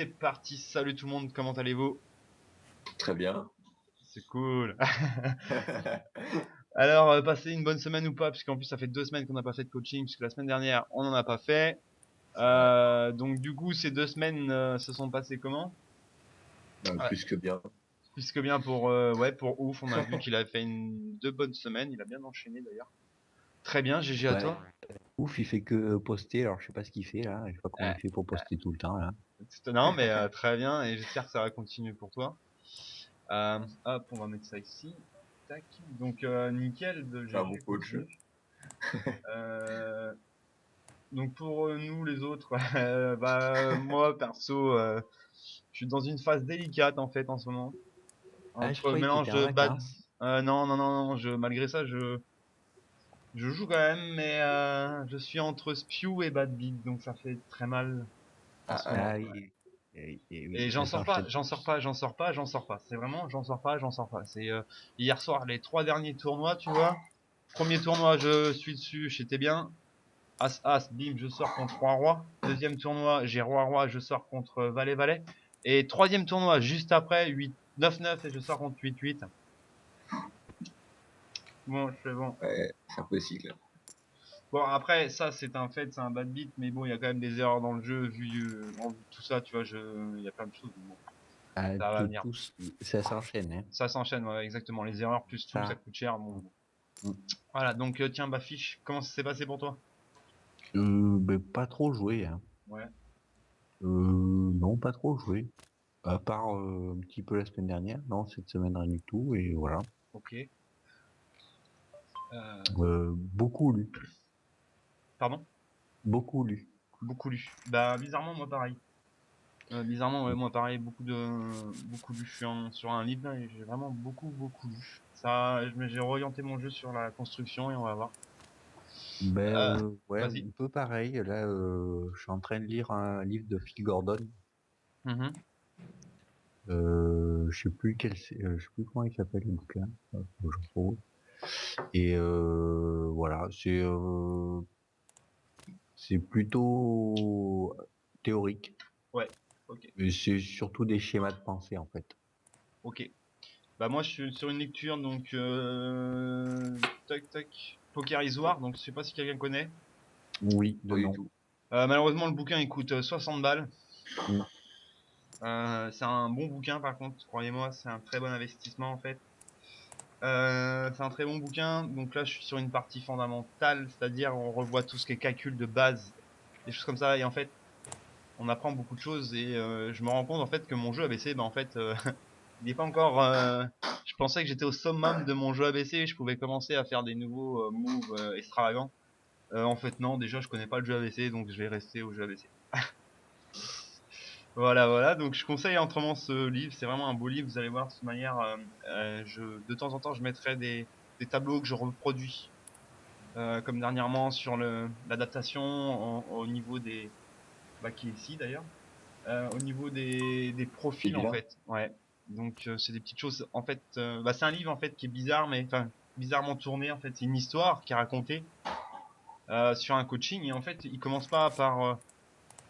C'est parti, salut tout le monde, comment allez-vous? Très bien. C'est cool. Alors, passez une bonne semaine ou pas, puisqu'en plus ça fait 2 semaines qu'on n'a pas fait de coaching, puisque la semaine dernière on n'en a pas fait. C'est vrai. Donc du coup, ces 2 semaines se sont passées comment? Ouais, Plus que bien. plus que bien pour ouais pour ouf. On a vu qu'il a fait 2 bonnes semaines, il a bien enchaîné d'ailleurs. Très bien, GG à Ouais, toi. ouf, il fait que poster, alors je sais pas ce qu'il fait là, je sais pas comment Euh, il fait pour poster tout le temps là. non mais très bien et j'espère que ça va continuer pour toi. Hop, on va mettre ça ici. Tac. Donc nickel de C'est un GG bon coach. continue. Euh, Donc pour nous les autres, moi perso, je suis dans une phase délicate en fait en ce moment, Ah, je entre croyais que mélange t'étais en de bad. vacances. Non non non non, malgré ça je joue quand même, mais je suis entre Spew et Bad Beat, donc ça fait très mal en Ah, ce ah, moment. Ah oui, et oui, Et j'en ça sors pas, s'enchaîne. j'en sors pas, j'en sors pas, j'en sors pas. C'est vraiment j'en sors pas, j'en sors pas. C'est hier soir les 3 derniers tournois, tu vois. Premier tournoi, je suis dessus, j'étais bien. As, As, bim, je sors contre Roi, Roi. Deuxième tournoi, j'ai Roi, Roi, je sors contre Valet, Valet. Et troisième tournoi, juste après, 8, 9, 9, et je sors contre 8, 8. Bon, c'est bon. ouais, c'est un peu cycle. Bon, après, ça, c'est un fait, c'est un bad beat, mais bon, il y a quand même des erreurs dans le jeu, en vue de tout ça, tu vois, il y a plein de choses, mais bon, Ah, ça va tout, venir. ça s'enchaîne, hein. Ça s'enchaîne, ouais, exactement. Les erreurs plus tout, ça Ça. coûte cher, bon. Mm. Voilà, donc, tiens, bah, fiche, comment ça s'est passé pour toi? Ben, pas trop joué, hein. Ouais, Non, pas trop joué. À part un petit peu la semaine dernière, non, cette semaine rien du tout, et voilà. ok. Euh, Beaucoup lu, pardon? beaucoup lu. Beaucoup lu. Bah, bizarrement, moi, pareil. Bizarrement, ouais, moi pareil, beaucoup lu. Je suis sur un livre là et j'ai vraiment beaucoup lu. Ça, j'ai orienté mon jeu sur la construction et on va voir. Ben Euh, ouais, vas-y. un peu pareil. Là, je suis en train de lire un livre de Phil Gordon. Mhm. Je sais plus comment il s'appelle le bouquin. Faut que je retrouve. Et voilà, c'est plutôt théorique. Ouais. Ok. Et c'est surtout des schémas de pensée en fait. Ok. Bah moi je suis sur une lecture donc tac tac Poker is War, donc je sais pas si quelqu'un connaît. Oui, Pas de du nom. tout. Malheureusement le bouquin il coûte 60 balles. Mm. C'est un bon bouquin par contre, croyez-moi, c'est un très bon investissement en fait. C'est un très bon bouquin. Donc là, je suis sur une partie fondamentale, c'est-à-dire on revoit tout ce qui est calcul de base, des choses comme ça. Et en fait, on apprend beaucoup de choses. Et je me rends compte en fait que mon jeu ABC, ben en fait, il n'est pas encore. Je pensais que j'étais au summum de mon jeu ABC. Je pouvais commencer à faire des nouveaux moves extravagants. En fait, non. Déjà, je connais pas le jeu ABC, donc je vais rester au jeu ABC. Voilà, voilà. Donc, je conseille amplement ce livre. C'est vraiment un beau livre. Vous allez voir de toute manière. De temps en temps, je mettrai des tableaux que je reproduis comme dernièrement sur l'adaptation au niveau des qui est ici d'ailleurs au niveau des C'est profils en bien. fait, ouais. Donc c'est des petites choses en fait, c'est un livre en fait qui est bizarre, mais enfin bizarrement tourné en fait. C'est une histoire qui est racontée sur un coaching, et en fait il commence pas par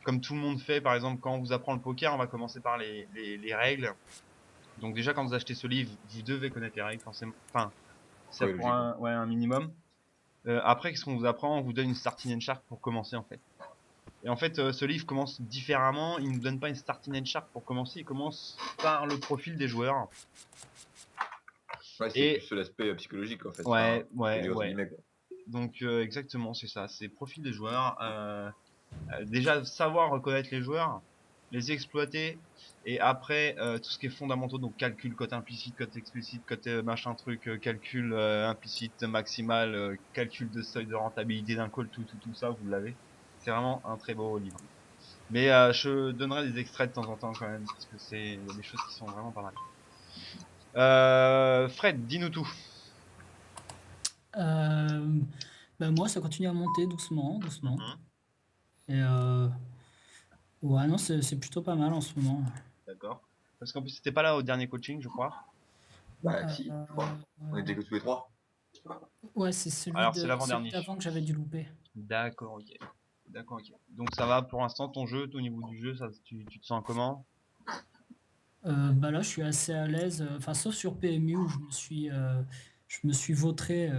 comme tout le monde fait. Par exemple, quand on vous apprend le poker, on va commencer par les règles. Donc déjà, quand vous achetez ce livre, vous devez connaître les règles forcément, enfin ça Ouais, pour logiquement. un minimum. Après, qu'est-ce qu'on vous apprend? On vous donne une starting and chart pour commencer en fait. Et en fait, ce livre commence différemment. Il nous donne pas une starting and chart pour commencer. Il commence par le profil des joueurs. Ouais, c'est Et plus l'aspect psychologique en fait. ouais, Enfin, ouais, psychologique entre ouais. guillemets, quoi. Donc exactement, c'est ça. C'est profil des joueurs. Déjà savoir reconnaître les joueurs, les exploiter, et après tout ce qui est fondamentaux, donc calcul, cote implicite, cote explicite, cote machin truc, calcul implicite maximal, calcul de seuil de rentabilité d'un call, tout ça, vous l'avez. C'est vraiment un très beau livre. Mais je donnerai des extraits de temps en temps quand même, parce que il y a des choses qui sont vraiment pas mal. Fred, dis-nous tout. Euh, Bah moi, ça continue à monter doucement, doucement. Mhm. Et ouais, non, c'est plutôt pas mal en ce moment. D'accord. Parce qu'en plus, c'était pas là au dernier coaching, je crois. Bah Euh, si, je crois. On était que tous les trois. ouais, c'est celui Alors, c'est de celui l'avant-dernier. d'avant que j'avais dû louper. D'accord, ok. D'accord, ok. Donc ça va pour l'instant ton jeu, au niveau du jeu, ça, tu te sens comment? Bah là, je suis assez à l'aise, enfin, sauf sur PMU où je me suis vautré,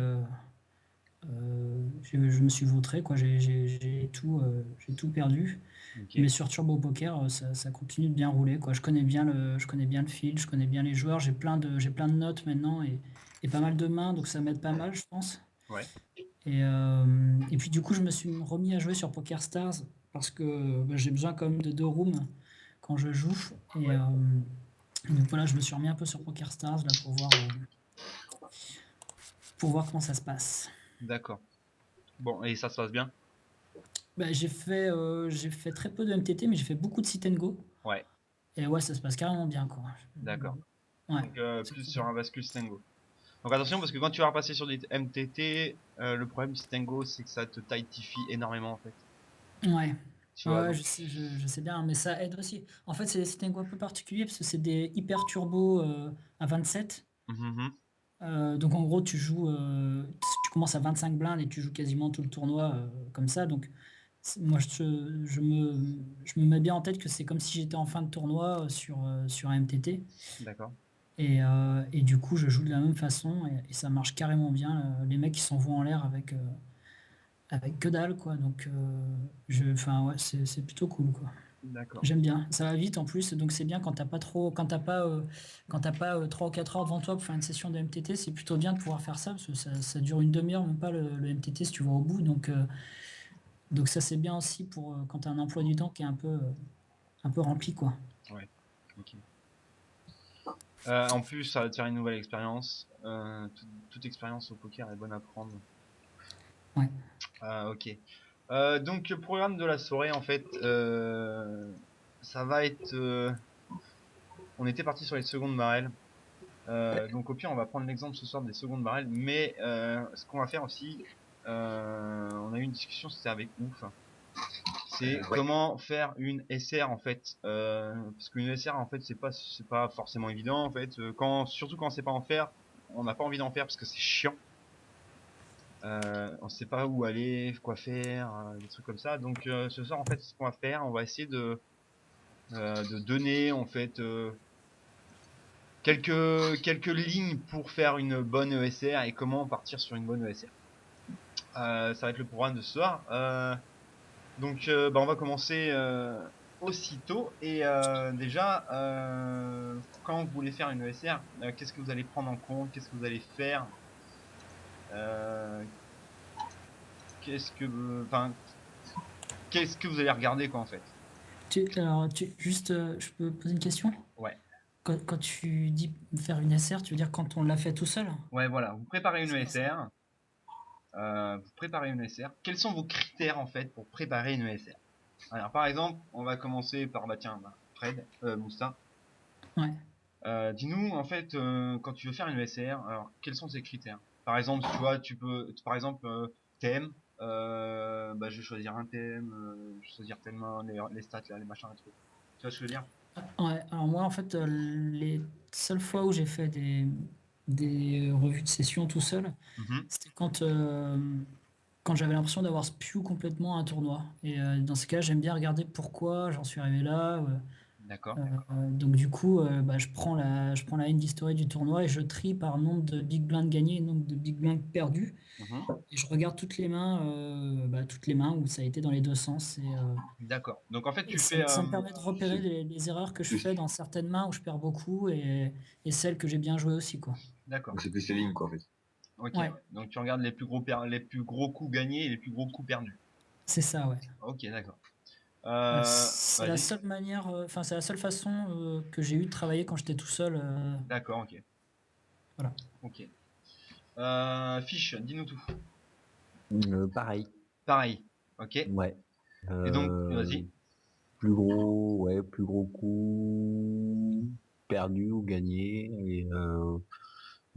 je me suis vautré, quoi. J'ai tout perdu. Ok, Mais sur Turbo Poker, ça continue de bien rouler, quoi. Je connais bien le fil, je connais bien les joueurs. J'ai plein de notes maintenant et pas mal de mains, donc ça m'aide pas mal, je pense. ouais, Et puis du coup, je me suis remis à jouer sur Poker Stars parce que bah, j'ai besoin quand même de deux rooms quand je joue. Et, ouais, euh, et donc voilà, je me suis remis un peu sur Poker Stars là pour voir comment ça se passe. d'accord. Bon, et ça se passe bien? Bah, j'ai fait très peu de MTT, mais j'ai fait beaucoup de sit and go. Ouais, Et ouais, ça se passe carrément bien, quoi. d'accord. Ouais, Donc plus c'est sur bien. un bascule Stengo. Donc attention parce que quand tu vas repasser sur des MTT, le problème du Stengo c'est que ça te tightifie énormément en fait. Ouais. Tu vois Ouais, donc. je sais bien, mais ça aide aussi. En fait, c'est un go un peu particulier parce que c'est des hyper turbo à 27. Mhm, Donc en gros, tu commences à 25 blindes et tu joues quasiment tout le tournoi comme ça. Donc moi, je me mets bien en tête que c'est comme si j'étais en fin de tournoi sur un MTT. d'accord. Et du coup, je joue de la même façon et ça marche carrément bien. Les mecs, ils s'envoient en l'air avec que dalle, quoi. Donc, enfin, ouais, c'est plutôt cool, quoi. D'accord. J'aime bien. Ça va vite en plus, donc c'est bien quand t'as pas 3 ou 4 heures devant toi pour faire une session de MTT, c'est plutôt bien de pouvoir faire ça parce que ça dure une demi-heure, même pas le MTT si tu vas au bout. Donc ça c'est bien aussi pour quand t'as un emploi du temps qui est un peu rempli, quoi. Ouais. Ok. En plus, ça va te faire une nouvelle expérience. Toute expérience au poker est bonne à prendre. Ouais. Ok. Donc le programme de la soirée en fait, ça va être. On était parti sur les secondes barrels. Donc au pire, on va prendre l'exemple ce soir des secondes barrels. Mais ce qu'on va faire aussi, on a eu une discussion, c'était avec Ouf. C'est Ouais. comment faire une SR en fait. Parce qu'une SR en fait, c'est pas forcément évident en fait. Surtout quand on sait pas en faire, on n'a pas envie d'en faire parce que c'est chiant. On sait pas où aller, quoi faire, des trucs comme ça. Donc ce soir en fait, ce qu'on va faire, on va essayer de donner en fait quelques lignes pour faire une bonne ESR et comment partir sur une bonne ESR. Ça va être le programme de ce soir. Donc bah, on va commencer aussitôt. Et déjà, quand vous voulez faire une ESR, qu'est-ce que vous allez prendre en compte? Qu'est-ce que vous allez faire? Euh, enfin, qu'est-ce que vous allez regarder quoi en fait? Juste, je peux poser une question? Ouais. Quand tu dis faire une SR, tu veux dire quand on l'a fait tout seul? Ouais, voilà. Vous préparez une C'est pas ça? ESR. Vous préparez une ESR. Quels sont vos critères en fait pour préparer une ESR? Alors par exemple, on va commencer par bah tiens, bah, Fred, Moussa. Ouais. Dis-nous en fait quand tu veux faire une ESR, alors quels sont tes critères? Par exemple, tu vois, par exemple, thème. Bah, je vais choisir un thème, je vais choisir tellement les stats là, les machins, les trucs. Tu vois ce que je veux dire? Ouais, alors moi en fait les seules fois où j'ai fait des revues de session tout seul, Mhm. c'était quand j'avais l'impression d'avoir spew complètement un tournoi. Et dans ce cas, j'aime bien regarder pourquoi j'en suis arrivé là. D'accord. Donc du coup, bah, je prends la end history du tournoi et je trie par nombre de big blinds gagnés et nombre de big blinds perdus. Mhm. Et je regarde toutes les mains où ça a été dans les deux sens. D'accord. Donc en fait, Et tu fais. ça me permet de repérer C'est les erreurs que je plus, fais dans certaines mains où je perds beaucoup et celles que j'ai bien jouées aussi, quoi. D'accord. c'est plus les lignes, quoi, en fait. Ok. Ouais. Ouais, Donc tu regardes les plus gros coups gagnés et les plus gros coups perdus. c'est ça, ouais. Ok, d'accord. C'est la Vas-y. seule manière, enfin, c'est la seule façon que j'ai eu de travailler quand j'étais tout seul. D'accord, ok. Voilà. Ok. Fiche, dis-nous tout. Pareil, Pareil. Ok. ouais. Et donc, vas-y. Plus gros coup perdu ou gagné.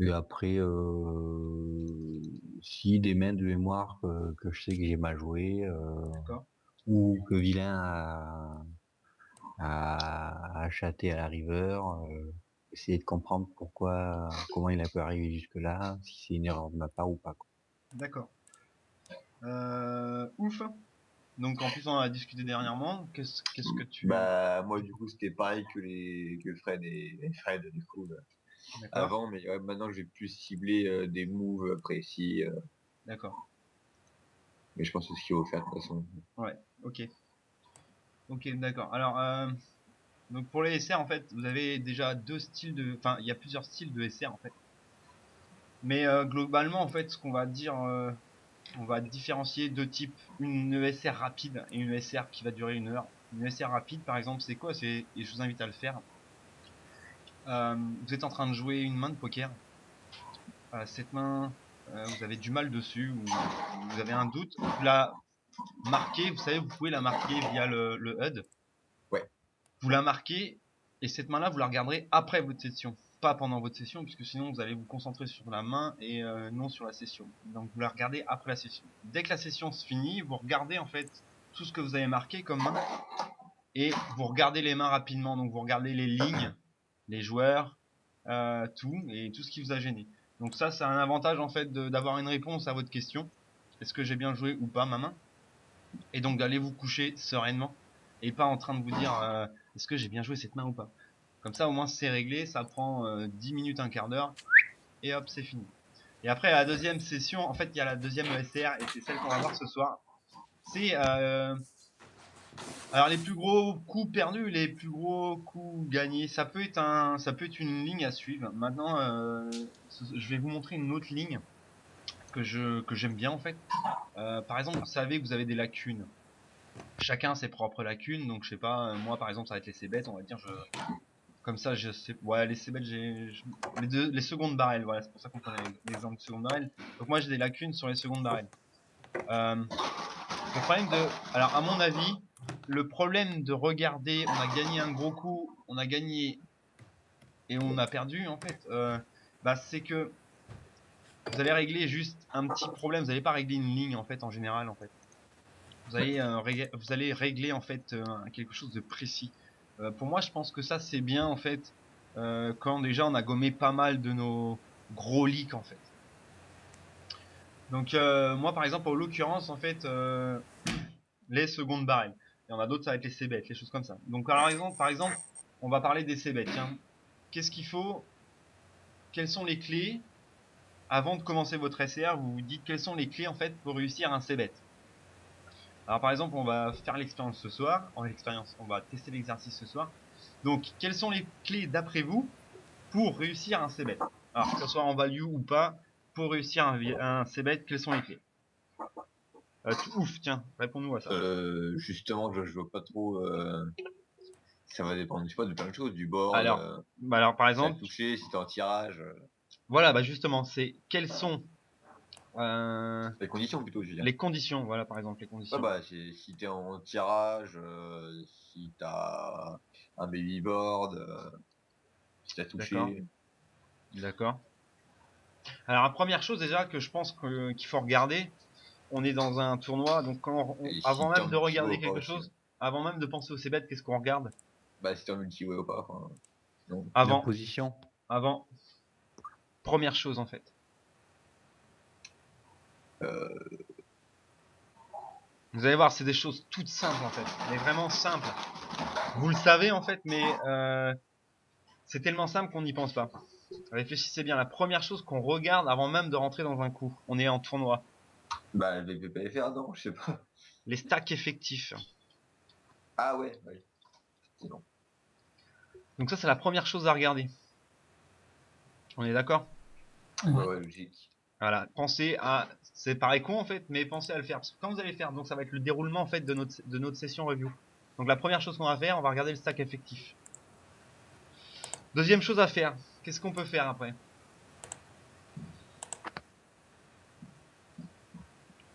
Et après, si des mains de mémoire que je sais que j'ai mal joué, D'accord. ou que Vilain a chaté à la river, essayer de comprendre comment il a pu arriver jusque-là, si c'est une erreur de ma part ou pas, quoi. D'accord. Ouf. Donc en plus on en a discuté dernièrement. Qu'est-ce que tu... Bah, moi, du coup, c'était pareil que Fred et Fred, du coup, D'accord, avant, mais ouais, maintenant, j'ai plus ciblé des moves précis, d'accord. mais je pense que c'est ce qu'il faut faire de toute façon. Ouais, ok. Ok, d'accord. Alors, donc pour les SR, en fait, vous avez déjà deux styles de... Enfin, il y a plusieurs styles de SR, en fait. Mais globalement, en fait, ce qu'on va dire... on va différencier deux types. Une ESR rapide et une ESR qui va durer 1 heure. Une ESR rapide, par exemple, c'est quoi? Et je vous invite à le faire. Vous êtes en train de jouer une main de poker. Cette main, vous avez du mal dessus, ou vous avez un doute. Vous la marquez, vous savez, vous pouvez la marquer via le HUD. Ouais. Vous la marquez, et cette main-là, vous la regarderez après votre session. Pas pendant votre session, puisque sinon vous allez vous concentrer sur la main et non sur la session. Donc vous la regardez après la session. Dès que la session se finit, vous regardez en fait tout ce que vous avez marqué comme main, et vous regardez les mains rapidement. Donc vous regardez les lignes, les joueurs, tout, et tout ce qui vous a gêné. Donc ça, c'est un avantage en fait d'avoir une réponse à votre question. Est-ce que j'ai bien joué ou pas ma main? Et donc d'aller vous coucher sereinement, et pas en train de vous dire est-ce que j'ai bien joué cette main ou pas. Comme ça, au moins c'est réglé, ça prend 10 minutes, un quart d'heure, et hop, c'est fini. Et après, la deuxième session, en fait, il y a la deuxième ESR, et c'est celle qu'on va voir ce soir. C'est alors les plus gros coups perdus, les plus gros coups gagnés, ça peut être une ligne à suivre. Maintenant, je vais vous montrer une autre ligne que j'aime bien en fait. Par exemple, vous savez que vous avez des lacunes. Chacun a ses propres lacunes, donc je sais pas, moi par exemple ça va être les C-bêtes, on va dire, comme ça je sais, ouais, les C-bêtes, les secondes barrels, voilà, c'est pour ça qu'on prenait l'exemple de secondes barrels. Donc moi j'ai des lacunes sur les secondes barrels. Le problème alors à mon avis, le problème de regarder, on a gagné un gros coup, on a gagné et on a perdu en fait, bah c'est que vous allez régler juste un petit problème, vous n'allez pas régler une ligne en fait en général en fait. Vous allez régler en fait quelque chose de précis. Pour moi, je pense que ça c'est bien en fait quand déjà on a gommé pas mal de nos gros leaks en fait. Donc moi par exemple, en l'occurrence en fait, les secondes barrels. Il y en a d'autres, ça va être les C-bêtes, les choses comme ça. Donc par exemple, on va parler des C-bêtes. Tiens, qu'est-ce qu'il faut? Quelles sont les clés? Avant de commencer votre SR, vous vous dites quelles sont les clés en fait pour réussir un C-bet. Alors par exemple, on va faire l'expérience ce soir. On va tester l'exercice ce soir. Donc, quelles sont les clés d'après vous pour réussir un C-bet? Alors, que ce soit en value ou pas, pour réussir un C-bet, quelles sont les clés? Ouf, tiens, réponds-nous à ça. Justement, je vois pas trop. Ça va dépendre, je sais pas, de plein de choses, du board, Alors par si t'as exemple, touché, si t'es en tirage, voilà, bah justement, c'est quelles sont les conditions plutôt, je veux dire. les conditions, voilà, par exemple, les Ouais, conditions. bah, si t'es en tirage, si t'as un baby board, si t'as D'accord, touché. d'accord. Alors, la première chose déjà que je pense qu'il faut regarder, on est dans un tournoi, donc Et avant si t'es même en de multi-way regarder ou pas quelque aussi. chose, avant même de penser au C-bet, qu'est-ce qu'on regarde? Bah, si t'es en multi-way ou pas, enfin, non. La Avant, position. avant, première chose en fait. Euh, Vous allez voir, c'est des choses toutes simples en fait, mais vraiment simples. Vous le savez en fait, mais c'est tellement simple qu'on n'y pense pas. Réfléchissez bien, la première chose qu'on regarde avant même de rentrer dans un coup, on est en tournoi, bah, le VPFR, non, je sais pas. les stacks effectifs. Ah ouais, ouais. C'est bon. Donc ça, c'est la première chose à regarder. On est d'accord? Ouais, Ouais. ouais, logique. Voilà, pensez à, c'est pareil con en fait, mais pensez à le faire. Parce que quand vous allez faire, donc ça va être le déroulement en fait de notre session review. Donc la première chose qu'on va faire, on va regarder le stack effectif. Deuxième chose à faire, qu'est-ce qu'on peut faire après?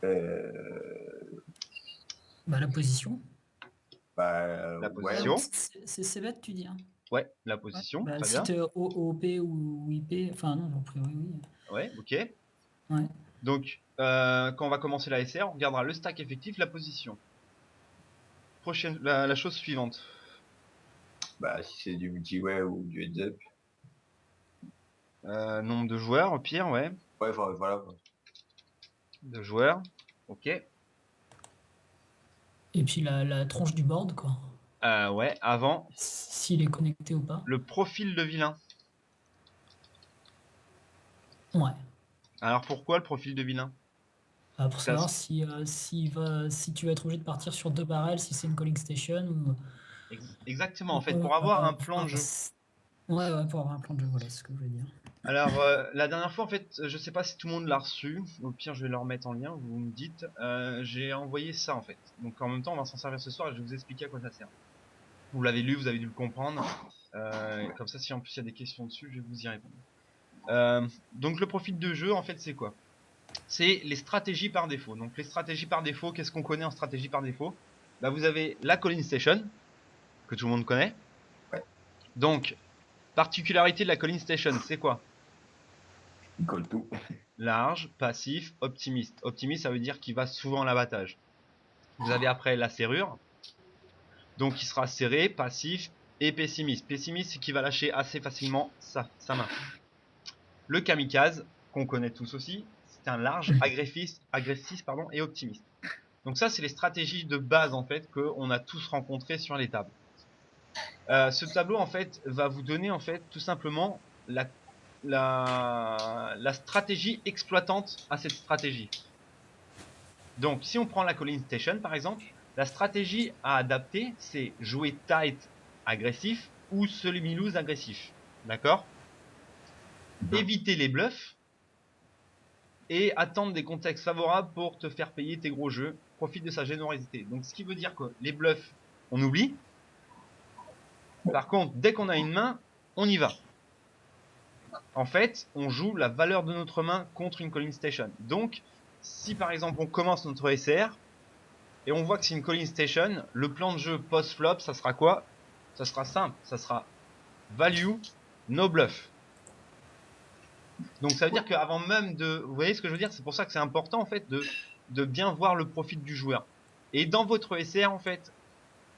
Euh, Bah, la position. La Ah oui, Ouais. position. c'est bête, tu dis, hein. Ouais, la Ouais. position, Bah, très si bien. t'es OP ou IP, enfin non, a priori oui. Ouais, ok. Ouais. Donc quand on va commencer la SR, on regardera le stack effectif, la position. La chose suivante. Bah, si c'est du multi-way ou du heads-up. Nombre de joueurs, au pire, ouais. Ouais, enfin, voilà. De joueurs. Ok. Et puis la tronche du board, quoi. Ouais, avant, S'il est connecté ou pas. le profil de vilain. Ouais. Alors pourquoi le profil de vilain? Pour Ça, savoir si tu vas être obligé de partir sur 2 barrels, si c'est une calling station exactement, en ou, fait, pour avoir un plan de jeu. Ouais, ouais, pour avoir un plan de jeu, voilà, c'est ce que je voulais dire. Alors, la dernière fois, en fait, je sais pas si tout le monde l'a reçu. Au pire, je vais le remettre en lien, vous me dites. J'ai envoyé ça, en fait. Donc, en même temps, on va s'en servir ce soir et je vais vous expliquer à quoi ça sert. Vous l'avez lu, vous avez dû le comprendre. Comme ça, si en plus il y a des questions dessus, je vais vous y répondre. Donc, le profil de jeu, en fait, c'est quoi? C'est les stratégies par défaut. Donc, les stratégies par défaut, qu'est-ce qu'on connaît en stratégie par défaut? Bah, vous avez la calling station, que tout le monde connaît. Ouais. Donc, particularité de la calling station, c'est quoi? Il colle tout. Large, passif, optimiste. Optimiste, ça veut dire qu'il va souvent à l'abattage. Vous avez après la serrure. Donc il sera serré, passif et pessimiste. Pessimiste, c'est qu'il va lâcher assez facilement sa main. Le kamikaze, qu'on connaît tous aussi, c'est un large, agressif et optimiste. Donc ça, c'est les stratégies de base en fait qu'on a tous rencontrées sur les tables. Ce tableau en fait va vous donner en fait tout simplement la stratégie exploitante à cette stratégie. Donc, si on prend la calling station, par exemple, la stratégie à adapter, c'est jouer tight agressif ou semi-loose agressif. D'accord? Éviter les bluffs et attendre des contextes favorables pour te faire payer tes gros jeux. Profite de sa générosité. Donc, ce qui veut dire que les bluffs, on oublie. Par contre, dès qu'on a une main, on y va. En fait, on joue la valeur de notre main contre une calling station. Donc, si par exemple on commence notre SR, et on voit que c'est une calling station, le plan de jeu post-flop, ça sera quoi? Ça sera simple, ça sera value, no bluff. Donc ça veut dire qu'avant même de... Vous voyez ce que je veux dire? C'est pour ça que c'est important en fait de bien voir le profil du joueur. Et dans votre SR en fait,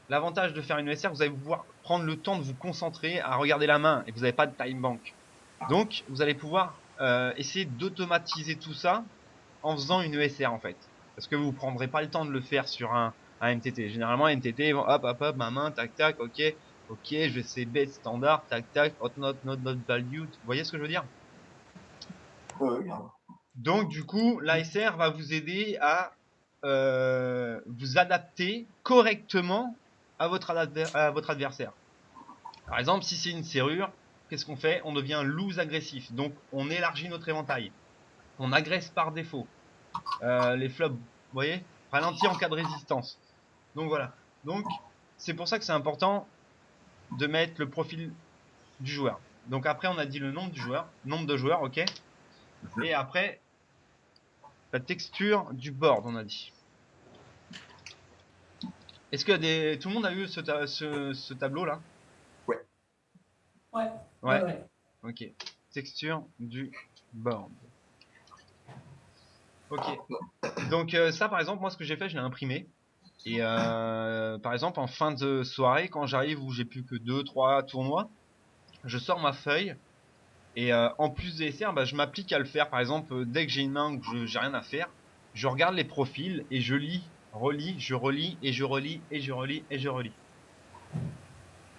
l'avantage de faire une SR, vous allez pouvoir prendre le temps de vous concentrer à regarder la main et vous n'avez pas de time bank. Donc vous allez pouvoir essayer d'automatiser tout ça en faisant une ESR en fait. Parce que vous ne prendrez pas le temps de le faire sur un MTT. Généralement, un MTT, hop, hop, hop, ma main, tac, tac, ok, ok, je vais essayer bet standard, tac, tac, hot not, not, not valued. Vous voyez ce que je veux dire? Regarde. Donc, du coup, l'ASR va vous aider à vous adapter correctement à votre adversaire. Par exemple, si c'est une serrure, qu'est-ce qu'on fait? On devient loose agressif. Donc, on élargit notre éventail. On agresse par défaut. Les flops, vous voyez, ralenti en cas de résistance. Donc voilà. Donc c'est pour ça que c'est important de mettre le profil du joueur. Donc après on a dit le nombre du joueur, nombre de joueurs, ok. Et après la texture du board, on a dit. Est-ce que tout le monde a eu ce tableau là? Ouais. Ouais. Ouais. Ouais. Ok. Texture du board. Ok. Donc ça par exemple, moi ce que j'ai fait, je l'ai imprimé. Et par exemple, en fin de soirée, quand j'arrive où j'ai plus que 2-3 tournois, je sors ma feuille et en plus des SR, bah, je m'applique à le faire. Par exemple, dès que j'ai une main ou que j'ai rien à faire, je regarde les profils et je lis, relis, je relis et je relis et je relis et je relis.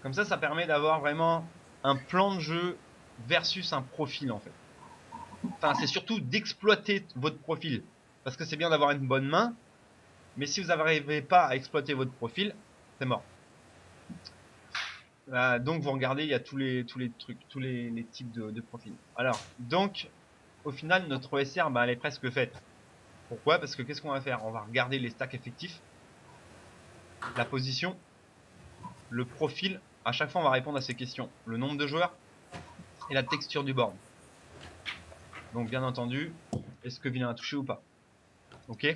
Comme ça permet d'avoir vraiment un plan de jeu versus un profil en fait. Enfin, c'est surtout d'exploiter votre profil parce que c'est bien d'avoir une bonne main, mais si vous n'arrivez pas à exploiter votre profil, c'est mort. Donc vous regardez, il y a tous les trucs, tous les types de profils. Alors, donc, au final, notre OSR, bah, elle est presque faite. Pourquoi? Parce que qu'est-ce qu'on va faire? On va regarder les stacks effectifs, la position, le profil. À chaque fois, on va répondre à ces questions. Le nombre de joueurs et la texture du board. Donc, bien entendu, est-ce que vilain a touché ou pas? Ok?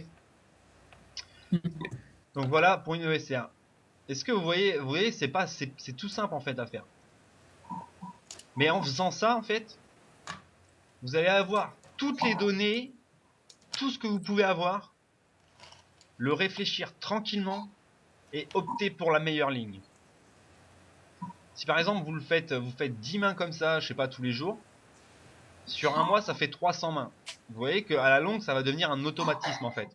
Donc voilà pour une ESR. Est-ce que vous voyez, c'est tout simple en fait à faire. Mais en faisant ça, en fait, vous allez avoir toutes les données, tout ce que vous pouvez avoir, le réfléchir tranquillement et opter pour la meilleure ligne. Si par exemple vous faites 10 mains comme ça, je sais pas, tous les jours, sur un mois ça fait 300 mains. Vous voyez qu'à la longue ça va devenir un automatisme en fait.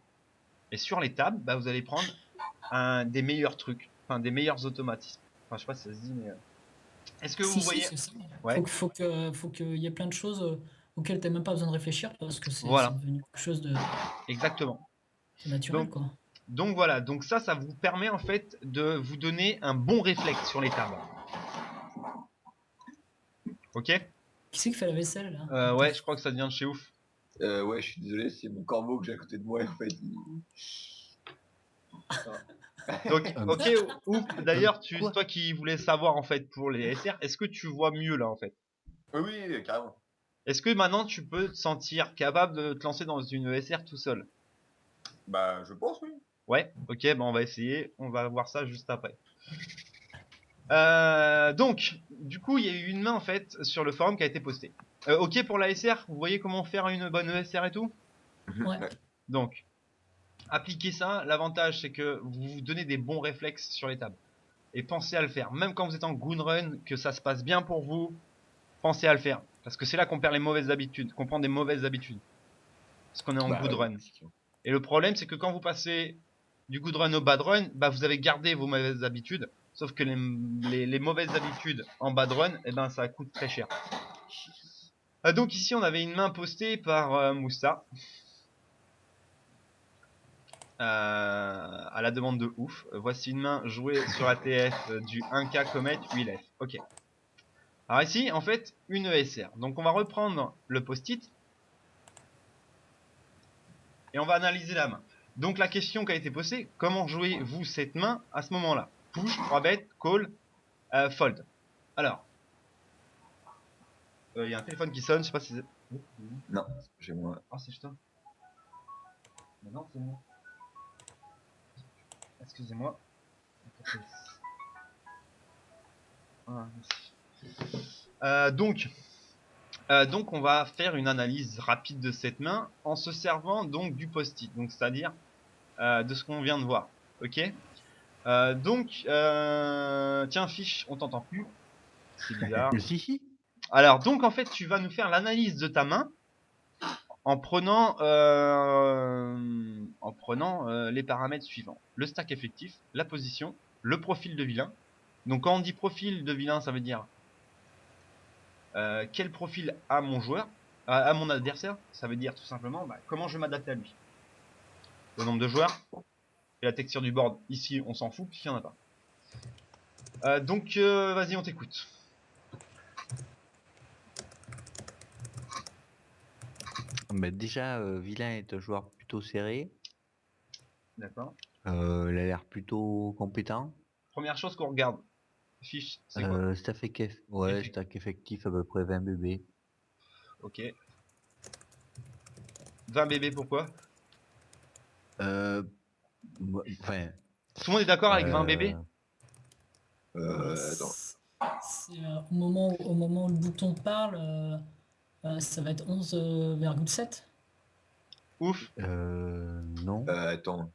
Et sur les tables, bah, vous allez prendre des meilleurs trucs, enfin des meilleurs automatismes. Enfin, je sais pas si ça se dit, mais est-ce que vous Si, voyez? c'est ça. Ouais, Faut qu'il y ait plein de choses auxquelles tu n'as même pas besoin de réfléchir parce que c'est voilà, devenu quelque chose exactement. de naturel, Donc, quoi. donc voilà, donc ça vous permet en fait de vous donner un bon réflexe sur les tables. Ok? Qui c'est qui fait la vaisselle, là? Ouais, je crois que ça vient de chez Ouf. Ouais, je suis désolé, c'est mon corbeau que j'ai à côté de moi, en fait. Donc, Un- ok, Ouf. D'ailleurs, Quoi? toi qui voulais savoir en fait pour les SR, est-ce que tu vois mieux là en fait? Oui, oui, carrément. Est-ce que maintenant tu peux te sentir capable de te lancer dans une SR tout seul? Bah, je pense, oui. Ouais, ok, bah on va essayer, on va voir ça juste après. Donc, du coup, il y a eu une main en fait sur le forum qui a été postée. Ok pour la SR, vous voyez comment faire une bonne SR et tout? Ouais. Donc, appliquez ça. L'avantage, c'est que vous vous donnez des bons réflexes sur les tables. Et pensez à le faire. Même quand vous êtes en good run, que ça se passe bien pour vous, pensez à le faire. Parce que c'est là qu'on perd les mauvaises habitudes, qu'on prend des mauvaises habitudes. Parce qu'on est en Bah, good oui, run. Et le problème, c'est que quand vous passez du good run au bad run, bah vous avez gardé vos mauvaises habitudes. Sauf que les mauvaises habitudes en bad run, eh ben ça coûte très cher. Donc ici, on avait une main postée par Moussa. À la demande de Ouf. Voici une main jouée sur ATF du 1K Comet 8F. Ok. Alors ici, en fait, une ESR. Donc on va reprendre le post-it. Et on va analyser la main. Donc la question qui a été posée, comment jouez-vous cette main à ce moment-là? Push, 3 bet, call, fold. Alors, il y a un téléphone qui sonne, je sais pas si c'est... Non, j'ai moi. Ah, c'est toi. Non, c'est moi. Excusez-moi. Ah, merci. Donc on va faire une analyse rapide de cette main en se servant donc du post-it, donc c'est-à-dire de ce qu'on vient de voir. Ok. Tiens fiche, on t'entend plus. C'est bizarre. Si. Alors donc en fait tu vas nous faire l'analyse de ta main en prenant les paramètres suivants: le stack effectif, la position, le profil de vilain. Donc quand on dit profil de vilain, ça veut dire quel profil a mon joueur, à mon adversaire. Ça veut dire tout simplement comment je m'adapte à lui. Le nombre de joueurs et la texture du board. Ici, on s'en fout puisqu'il n'y en a pas. Vas-y, on t'écoute. Bah, déjà, Vilain est un joueur plutôt serré. D'accord. Il a l'air plutôt compétent. Première chose qu'on regarde. Fiche, c'est quoi? Stack effectif à peu près 20 bébés. Ok. 20 bébés, pourquoi? Enfin, Tout le monde est d'accord avec 20 bébés? Attends. Au moment où le bouton parle, ça va être 11,7. Ouf. Non, Attends.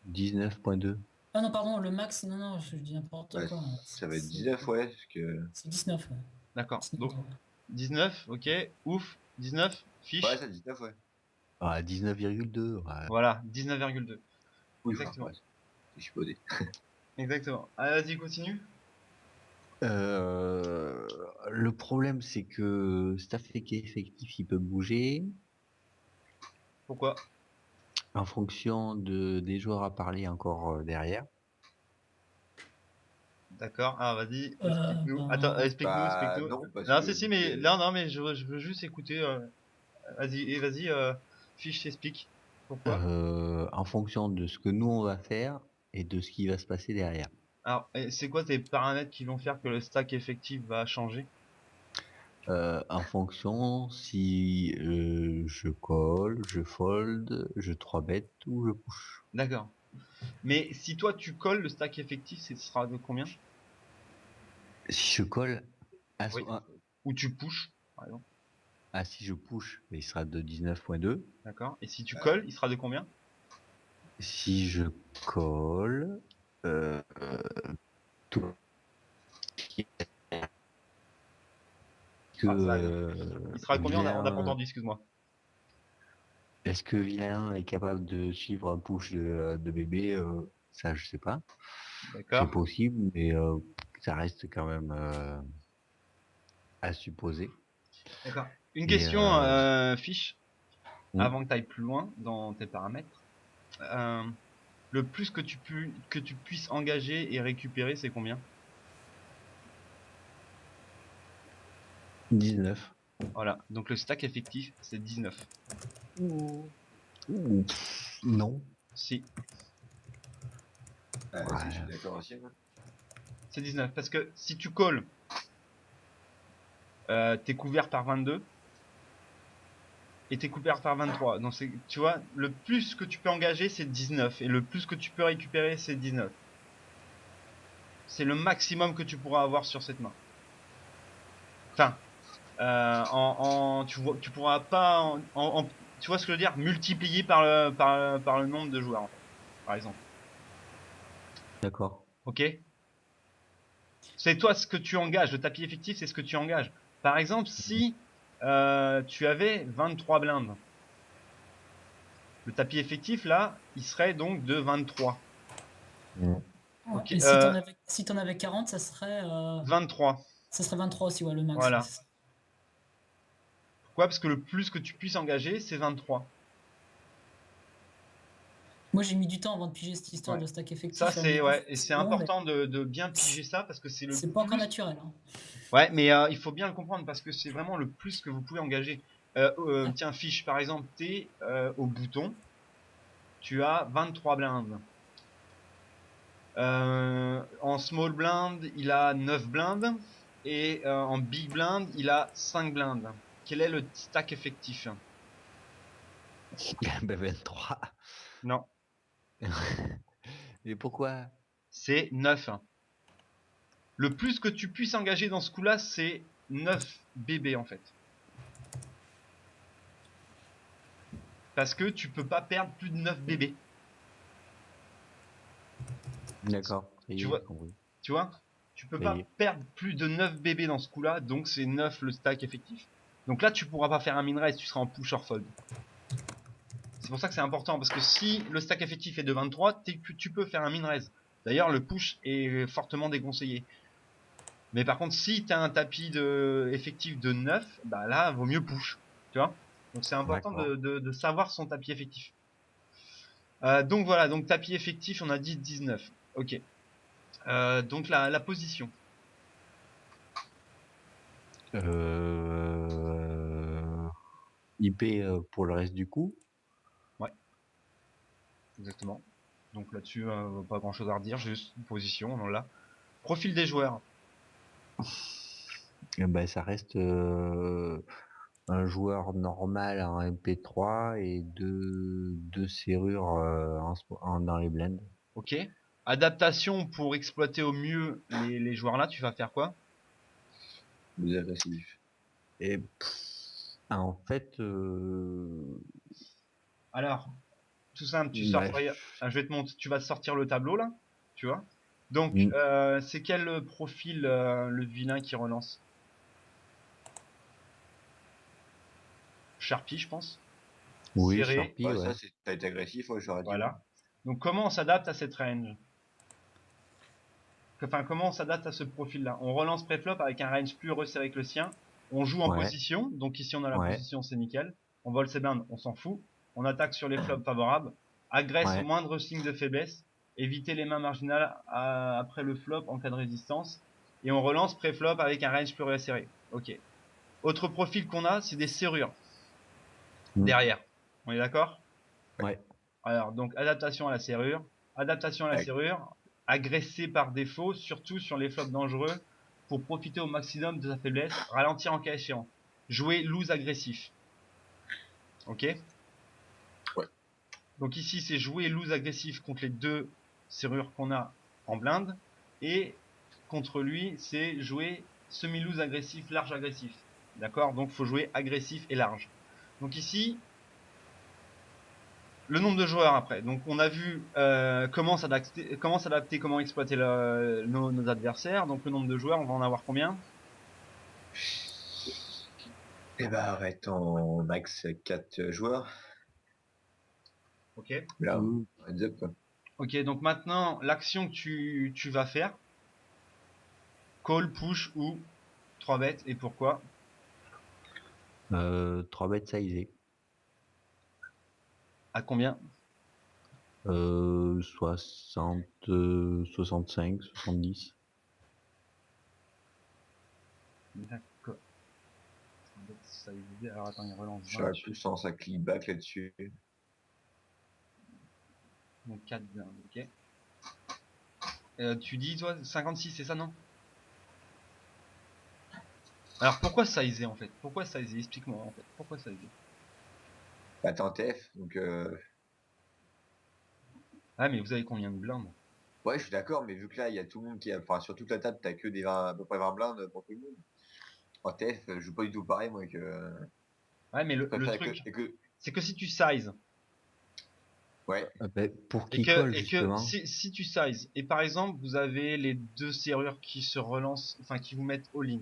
19.2. Ah non, pardon, le max, non, je dis n'importe Ouais, quoi. ça va être 19, ouais, parce que... C'est 19. Ouais. D'accord. 19, Donc, ouais. 19, ok. Ouf. 19. Fiche. Ouais, ça 19, ouais. Ah, 19,2. Ouais. Voilà. 19,2. Oui, Exactement. ouais, je suis podé. Exactement. Allez, vas-y, continue. Le problème, c'est que staff effectif, il peut bouger Pourquoi? en fonction des joueurs à parler encore derrière. D'accord. Ah, vas-y, explique-nous. Ben, Attends, explique-nous, Bah, explique-nous. non, parce Non, que... si, mais non, mais je veux juste écouter. Vas-y, Fiche t'explique. Pourquoi? En fonction de ce que nous on va faire et de ce qui va se passer derrière. Alors, c'est quoi tes paramètres qui vont faire que le stack effectif va changer? En fonction si je call, je fold, je 3 bet ou je push. D'accord. Mais si toi tu colles, le stack effectif, ce sera de combien? Si je colle, Oui. Ou tu pushes, par exemple. si je push, il sera de 19.2. D'accord. Et si tu colles, il sera de combien? Si je colle, tout que Ah, ça arrive. Il sera de combien? On n'a pas vilain, entendu, excuse-moi. est-ce que vilain est capable de suivre un push de bébé Ça, je sais pas. C'est D'accord. possible, mais ça reste quand même à supposer. D'accord. Une Et question, Fiche, avant que tu ailles plus loin dans tes paramètres. Le plus que tu puisses engager et récupérer, c'est combien? 19. Voilà. Donc le stack effectif, c'est 19. Ouh, non. Si, Si, je suis Ouais. d'accord aussi. Moi. c'est 19. Parce que si tu calls, t'es couvert par 22 et t'es couvert par 23. Donc tu vois, le plus que tu peux engager, c'est 19. Et le plus que tu peux récupérer, c'est 19. C'est le maximum que tu pourras avoir sur cette main. Enfin, tu pourras pas, tu vois ce que je veux dire, multiplier par le nombre de joueurs, en fait, par exemple. D'accord. Ok? C'est toi ce que tu engages. Le tapis effectif, c'est ce que tu engages. Par exemple, si tu avais 23 blindes, le tapis effectif, là, il serait donc de 23. Mm. Ouais. Ok, Et si t'en avais 40, 23. ça serait 23 aussi, ouais, le max. Ouais, Voilà. Pourquoi? Parce que le plus que tu puisses engager, c'est 23. moi, j'ai mis du temps avant de piger cette histoire Ouais. de stack Ça, effectif, là, c'est, mais ouais, et c'est bon, mais important de bien piger ça parce que c'est le c'est pas encore plus. naturel, hein. Ouais, mais il faut bien le comprendre parce que c'est vraiment le plus que vous pouvez engager. Ouais. Tiens, Fiche, par exemple, t'es au bouton, tu as 23 blindes. En small blind, il a 9 blindes et en big blind, il a 5 blindes. Quel est le stack effectif? Ben 23. Non, Et pourquoi? c'est 9. Le plus que tu puisses engager dans ce coup-là, c'est 9 bébés en fait. Parce que tu peux pas perdre plus de 9 bébés. D'accord. Ça y Tu est, vois, j'ai compris. tu vois, tu peux Ça y pas est. perdre plus de 9 bébés dans ce coup-là, donc c'est 9 le stack effectif. Donc là, tu pourras pas faire un min raise, tu seras en push or fold. C'est pour ça que c'est important, parce que si le stack effectif est de 23, tu peux faire un min raise. D'ailleurs, le push est fortement déconseillé. Mais par contre, si tu as un tapis effectif de 9, bah là, vaut mieux push. Tu vois? Donc c'est important D'accord. de savoir son tapis effectif. Donc voilà, donc tapis effectif, on a dit 19. Ok. Donc la position. Euh... IP pour le reste du coup. Ouais, exactement. Donc là-dessus, pas grand-chose à redire, juste une position, on en l'a. Profil des joueurs. Eh ben, ça reste un joueur normal en MP3 et deux serrures dans les blends. Ok. Adaptation pour exploiter au mieux les joueurs là, tu vas faire quoi? Plus agressif. Et en fait, Alors, tout simple, ouais. je vais te montrer, tu vas te sortir le tableau là, tu vois. Donc, Mm. c'est quel profil le vilain qui relance? Sharpie, je pense. Oui, Serré, Sharpie, Ouais, ouais. ça, c'est t'as été agressif, ouais, j'aurais dit. Ouais. voilà. Donc, comment on s'adapte à cette range? Enfin, comment on s'adapte à ce profil-là? On relance préflop avec un range plus resserré que le sien. On joue en Ouais, position. Donc ici, on a la ouais, position, c'est nickel. On vole ses blindes, on s'en fout. On attaque sur les flops favorables. Agresse au ouais. moindre signe de faiblesse. Éviter les mains marginales après le flop en cas de résistance. Et on relance préflop avec un range plus resserré. Ok. Autre profil qu'on a, c'est des serrures. Mm. Derrière. On est d'accord? Ouais, Alors, donc, adaptation à la serrure. Adaptation à la Avec- serrure. Agresser par défaut, surtout sur les flops dangereux, pour profiter au maximum de sa faiblesse. Ralentir en cas échéant. Jouer loose agressif. Ok? Ouais. Donc ici, c'est jouer loose agressif contre les deux serrures qu'on a en blinde. Et contre lui, c'est jouer semi-loose agressif, large agressif. D'accord? Donc, faut jouer agressif et large. Donc ici, le nombre de joueurs après. Donc on a vu comment exploiter nos adversaires. Donc le nombre de joueurs, on va en avoir combien? Eh ben, arrête en max 4 joueurs. Ok. Là, Mm. heads up, quoi. Ok, donc maintenant, l'action que tu vas faire, call, push ou 3 bêtes, et pourquoi? 3 bêtes sizées. À combien? 60, 65, 70. D'accord. 3 bêtes, ça y est. Alors attends, il relance J'aurais 28. plus tendance à click back là-dessus. Donc 4 blindes, ok. Tu dis, toi, 56, c'est ça, non? Alors pourquoi sizer en fait? Pourquoi sizer? Explique-moi en fait. Pourquoi sizer? Bah, t'es en TF, donc Ah, mais vous avez combien de blindes? ouais, je suis d'accord, mais vu que là, il y a tout le monde qui a, enfin, sur toute la table, t'as que des 20, à peu près 20 blindes pour tout le monde. En TF, je joue pas du tout pareil, moi, que, Ouais, mais je le préfère truc, que, c'est que si tu sizes, ouais, Pour et qui que, colle, et que justement. si tu sizes, et par exemple, vous avez les deux serrures qui se relancent, enfin, qui vous mettent all-in.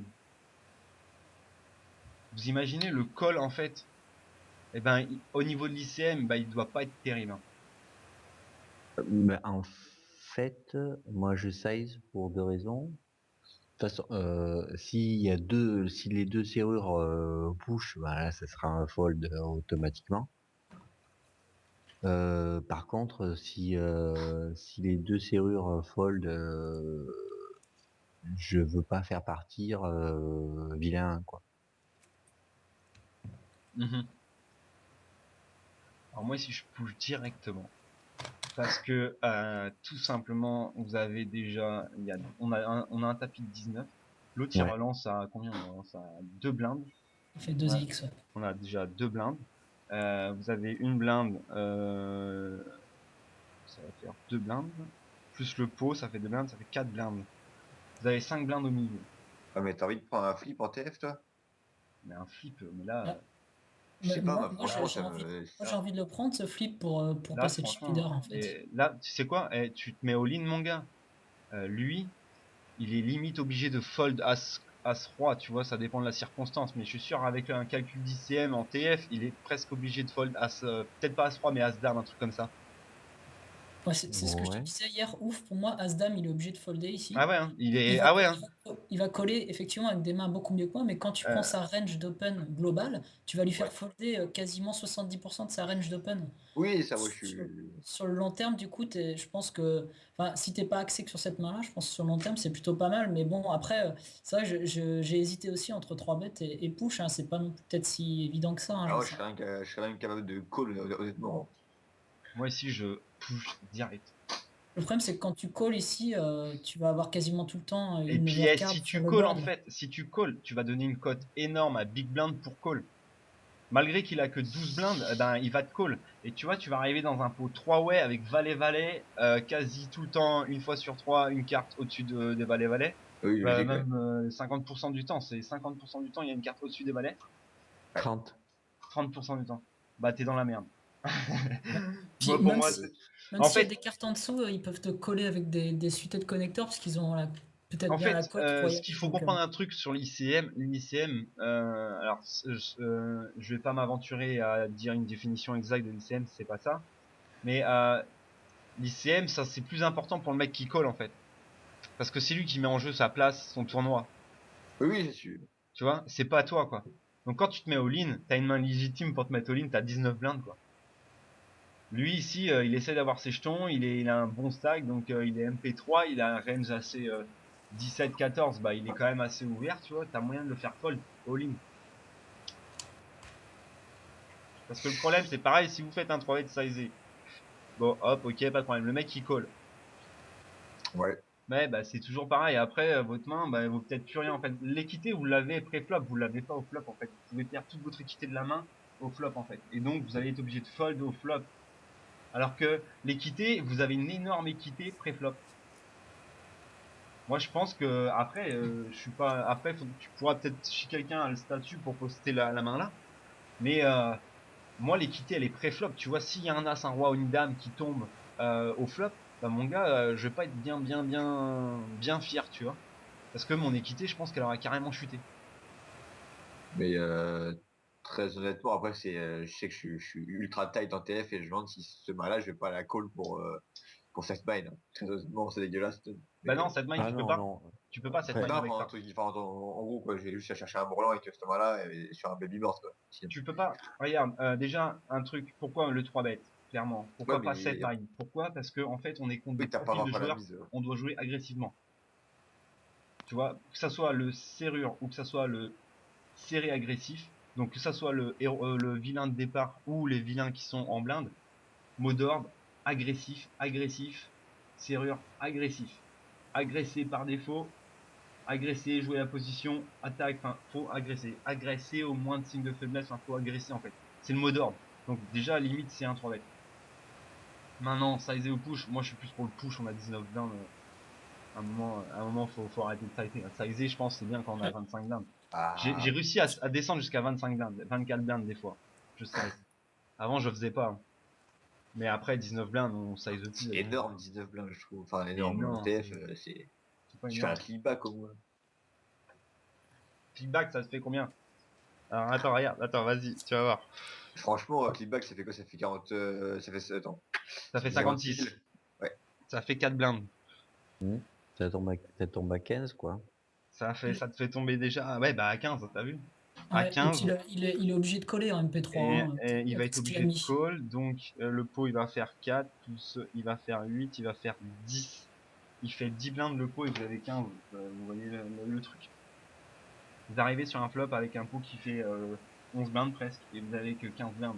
Vous imaginez le call en fait, eh ben, au niveau de l'ICM, bah, il doit pas être terrible, hein. Mais en fait, moi, je size pour 2 raisons. De toute façon, si les 2 serrures push, bah là, ça sera un fold automatiquement. Par contre, si les 2 serrures fold, je veux pas faire partir vilain, quoi. Mhm. Alors moi, si je push directement, parce que tout simplement, vous avez déjà, on a un tapis de 19. L'autre, il Ouais. relance à combien? On relance à 2 blindes. Il fait On a, 2x, ouais. on a déjà 2 blindes. Vous avez une blinde, ça va faire 2 blindes. Plus le pot, ça fait 2 blindes, ça fait 4 blindes. Vous avez 5 blindes au milieu. ah, mais t'as envie de prendre un flip en TF, toi? Mais un flip, mais là, Ah, Je sais pas, moi, moi, franchement, là, ça envie, me, moi, j'ai envie de le prendre, ce flip, pour là, passer chip leader, franchement, en fait. et là, tu sais quoi? Tu te mets all-in, mon gars. Lui, il est limite obligé de fold As roi, tu vois, ça dépend de la circonstance, mais je suis sûr avec un calcul d'ICM en TF, il est presque obligé de fold As, peut-être pas As roi, mais As dame, un truc comme ça. Ouais, c'est ce que je te Ouais. disais hier. Ouf, pour moi, As-Dame, il est obligé de folder ici. Ah ouais, hein, Il va, ah ouais, il hein. va, il va coller effectivement avec des mains beaucoup mieux que moi, mais quand tu prends Euh, sa range d'open globale, tu vas lui faire ouais. folder quasiment 70% de sa range d'open. Oui, ça, moi, je Sur, suis, sur le long terme, du coup, je pense que, enfin, si t'es pas axé que sur cette main-là, je pense que sur le long terme, c'est plutôt pas mal. Mais bon, après, c'est vrai que j'ai hésité aussi entre 3 bêtes et push, hein. C'est pas non plus peut-être si évident que ça, hein, ah j'en ouais, je sais serais, je serais même capable de call, honnêtement. Moi ici, je push direct. Le problème, c'est que quand tu calls ici, tu vas avoir quasiment tout le temps Et une puis, overcard si sur tu le call, en board. fait, si tu call, tu vas donner une cote énorme à Big Blind pour call. Malgré qu'il a que 12 blindes, eh ben, il va te call. Et tu vois, tu vas arriver dans un pot 3-way avec valet-valet, quasi tout le temps, une fois sur 3 une carte au-dessus des valets-valets. Oui, Bah, logique, ouais. même 50% du temps, c'est 50% du temps, il y a une carte au-dessus des valets. 30. 30% du temps. Bah, t'es dans la merde. Ouais. Puis Moi, pour moi, c'est... même En s'il y a fait, des cartes en dessous, ils peuvent te coller avec des suites de connecteurs parce qu'ils ont peut-être En bien la fait, cote ce qu'il royaliste. faut Donc, comprendre un truc sur l'ICM, alors je vais pas m'aventurer à dire une définition exacte de l'ICM, c'est pas ça, mais l'ICM, ça c'est plus important pour le mec qui colle en fait, parce que c'est lui qui met en jeu sa place, son tournoi, Oui, oui, c'est sûr. tu vois, c'est pas à toi quoi. Donc quand tu te mets all-in, t'as une main légitime pour te mettre all-in, t'as 19 blindes quoi. Lui ici, il essaie d'avoir ses jetons, il a un bon stack, donc il est MP3, il a un range assez 17-14, bah il est quand même assez ouvert, tu vois, t'as moyen de le faire fold, all-in. Parce que le problème, c'est pareil, si vous faites un 3 de sizé, bon, hop, ok, pas de problème, le mec il colle. Ouais. Mais bah c'est toujours pareil, après, votre main, bah elle vaut peut-être plus rien en fait. L'équité, vous l'avez pré-flop, vous l'avez pas au flop en fait. Vous pouvez perdre toute votre équité de la main au flop en fait. Et donc, vous allez être obligé de fold au flop. Alors que l'équité, vous avez une énorme équité pré-flop. Moi, je pense que après, je suis pas. Après, tu pourras peut-être chez quelqu'un a le statut pour poster la main là. Mais moi, l'équité, elle est pré-flop. Tu vois, s'il y a un as, un roi ou une dame qui tombe au flop, bah mon gars, je vais pas être bien fier, tu vois. Parce que mon équité, je pense qu'elle aura carrément chuté. Mais très honnêtement, après, c'est, je sais que je suis ultra tight en TF et je me demande si ce match-là, je vais pas à la call qu'on set mine. Bon, c'est dégueulasse. Bah non, cette main, Ah tu peux non, pas. non. Tu peux pas cette Après, main Non, avec pour un ça. truc différent. En gros, quoi, j'ai juste à chercher un brelan avec ce moment-là et sur un baby board, quoi. Sinon- Tu peux pas. Regarde, déjà, un truc. Pourquoi le 3 bet? Clairement. Ouais, Pourquoi pas 7 mais mailles? Pourquoi? Parce que, en fait, on est contre des oui, t'as pas profils de 20 fois la joueurs. mise. On doit jouer agressivement. Tu vois, que ça soit le serrure ou que ça soit le serré agressif. Donc, que ça soit le vilain de départ ou les vilains qui sont en blinde. Mot d'ordre, agressif, agressif, serrure, agressif. Agresser par défaut, agresser, jouer la position, attaque, enfin, faut agresser. Agresser au moins de signe de faiblesse, enfin, faut agresser en fait. C'est le mot d'ordre. Donc déjà, à la limite, c'est un 3 bet. Maintenant, sizer ou push, moi je suis plus pour le push, on a 19 blindes. À un moment faut arrêter de sizer. Sizer, je pense, c'est bien quand on a 25 blindes. J'ai Ah, réussi à descendre jusqu'à 25 blindes, 24 blindes des fois. Je size. Avant, je faisais pas. Mais après, 19 blindes, on size plus. c'est énorme, 19 blindes, je trouve. Enfin, C'est énorme. Le énorme. TF, c'est. C'est pas Tu fais un énorme. clickback au moins. Feedback, ça se fait combien? Alors attends, regarde, attends, vas-y, tu vas voir. Franchement, un clickback, ça fait quoi? Ça fait 40. Ça fait. Attends. Ça fait 56 56. 000. Ouais. Ça fait 4 blindes. Ça tombe à 15, quoi. Ça te fait tomber déjà. Ah ouais, bah à 15, t'as vu? À Ouais, et 15. puis il est obligé de coller en MP3, hein, Et il va avec être ce qu'il a obligé de mis. call. Donc le pot, il va faire 4. Plus, il va faire 8. Il va faire 10. Il fait 10 blindes le pot et vous avez 15. Vous voyez le truc. Vous arrivez sur un flop avec un pot qui fait 11 blindes presque. Et vous avez que 15 blindes.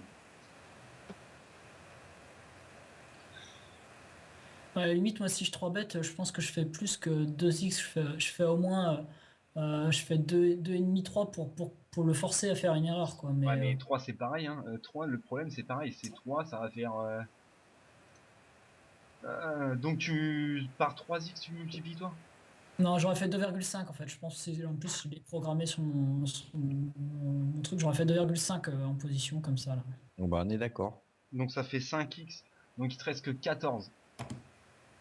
Ouais, à la limite, moi, si je 3 bet, je pense que je fais plus que 2x. Je fais au moins. Je fais 2,5, 3 pour le forcer à faire une erreur, quoi. Ouais, Mais mais 3 c'est pareil. Hein. 3, le problème c'est pareil. C'est 3, ça va faire. Donc par 3x, tu multiplies toi? non, j'aurais fait 2,5 en fait. Je pense que en plus, il est programmé sur mon truc. J'aurais fait 2,5 en position comme ça, là. Donc, bah, on est d'accord. Donc ça fait 5x. Donc il te reste que 14.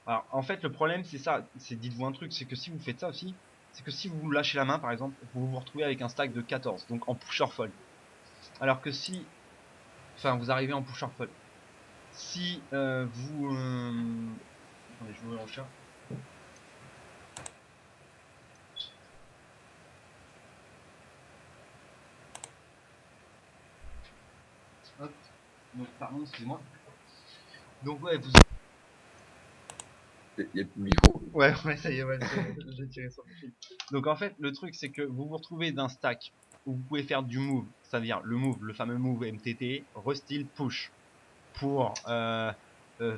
Alors en fait le problème c'est ça, c'est dites-vous un truc, c'est que si vous faites ça aussi, c'est que si vous lâchez la main par exemple, vous vous retrouvez avec un stack de 14, donc en pusher fold. Alors que si, enfin vous arrivez en pusher fold, si vous, attendez, je vous en chat. Hop, donc pardon, excusez-moi. Donc ouais, vous Il y a plus de micro. ouais, ouais, ça y est, ouais, j'ai tiré sur le fil. Donc en fait, le truc, c'est que vous vous retrouvez d'un stack où vous pouvez faire du move, c'est-à-dire le move, le fameux move MTT, Rustil push, pour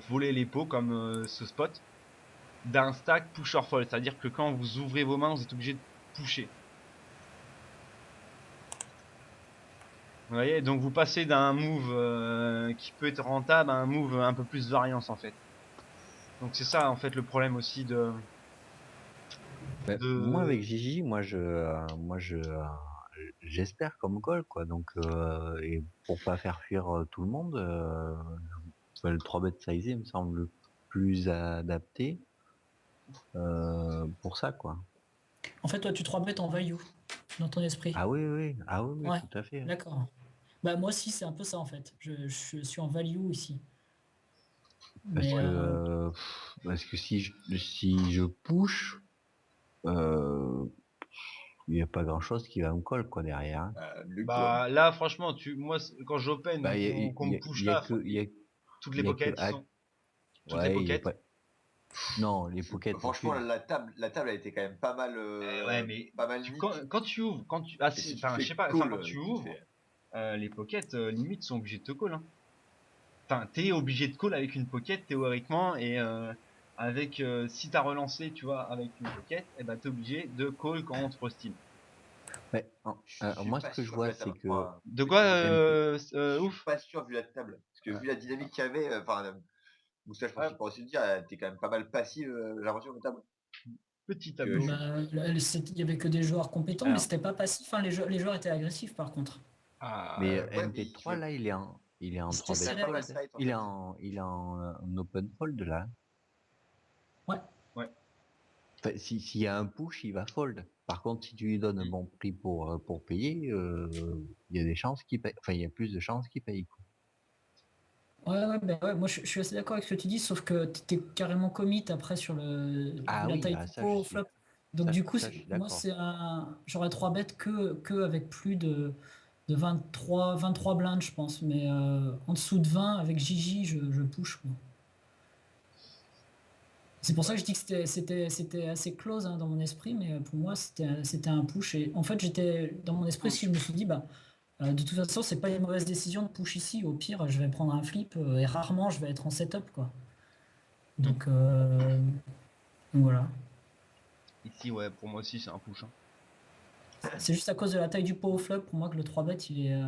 voler les pots comme ce spot, d'un stack pusher fold, c'est-à-dire que quand vous ouvrez vos mains, vous êtes obligé de pusher. Vous voyez, donc vous passez d'un move qui peut être rentable à un move un peu plus variance en fait. Donc c'est ça en fait le problème aussi Moi, avec de Gigi, j'espère comme goal, quoi. Donc, et pour pas faire fuir tout le monde, le 3 bet sizé me semble le plus adapté pour ça, quoi. En fait, toi, tu 3 bet en value dans ton esprit. Ah oui, oui, ah oui, oui, Ouais, tout à fait. d'accord. Bah, moi aussi, c'est un peu ça en fait. Je suis en value ici. Parce Mais que, si je push, euh, il n'y a pas grand chose qui va me coller, quoi, derrière, hein. Le quoi. bah là franchement moi quand j'open Bah, qu'on me push là, toutes les il y a que, pockets ils sont toutes les ouais, il est pockets. pas, non, les pockets, Franchement, aucune. la table a été quand même Ouais, mais pas mal mise. quand tu ouvres, Et si tu enfin je fais sais pas, enfin call, quand tu tu ouvres, fais. les pockets limite sont obligés de te call. Hein. Enfin t'es obligé de call avec une pocket théoriquement et avec si t'as relancé tu vois avec une pocket, et ben t'es obligé de call contre style. Ouais, Je suis moi, ce pas que je sûr vu vois, la c'est table. que Enfin, De que quoi tu vois. MP, Je suis ouf? pas sûr vu la table. Parce que vu la dynamique qu'il y avait, Moustache, je pense Ah, qu'il pourrait aussi le dire, elle était quand même pas mal passive, j'ai l'impression, la table. petit Que je tableau. suis. bah, il y avait que des joueurs compétents, mais alors, c'était pas passif. Hein, les joueurs étaient agressifs par contre. mais Ouais, mais MP3, là, il est en C'était 3 il bet a serré pas fold. mal agressif. tight en fait. Il est en open fold, là. Ouais. Ouais. Enfin, s'il y a un push, il va fold. Par contre, si tu lui donnes un bon prix pour payer, il y a des chances qu'il paye. Enfin, il y a plus de chances qu'il paye, quoi. Ouais, moi je suis assez d'accord avec ce que tu dis, sauf que tu étais carrément commit après sur vu Ah la oui, taille ah, du ça je pot au suis flop. Donc du coup, ça je suis moi d'accord. j'aurais 3 bêtes que avec plus de 23 blindes, je pense. Mais en dessous de 20, avec Gigi, je push, quoi. C'est pour ça que je dis que c'était assez close, hein, dans mon esprit, mais pour moi c'était un push. Et en fait, dans mon esprit, si je me suis dit, bah, de toute façon, c'est pas une mauvaise décision de push ici. Au pire, je vais prendre un flip et rarement je vais être en setup, quoi. Hmm. Donc, voilà. Ici, ouais, pour moi aussi, c'est un push, hein. C'est juste à cause de la taille du pot au flop pour moi que le 3 bet il est.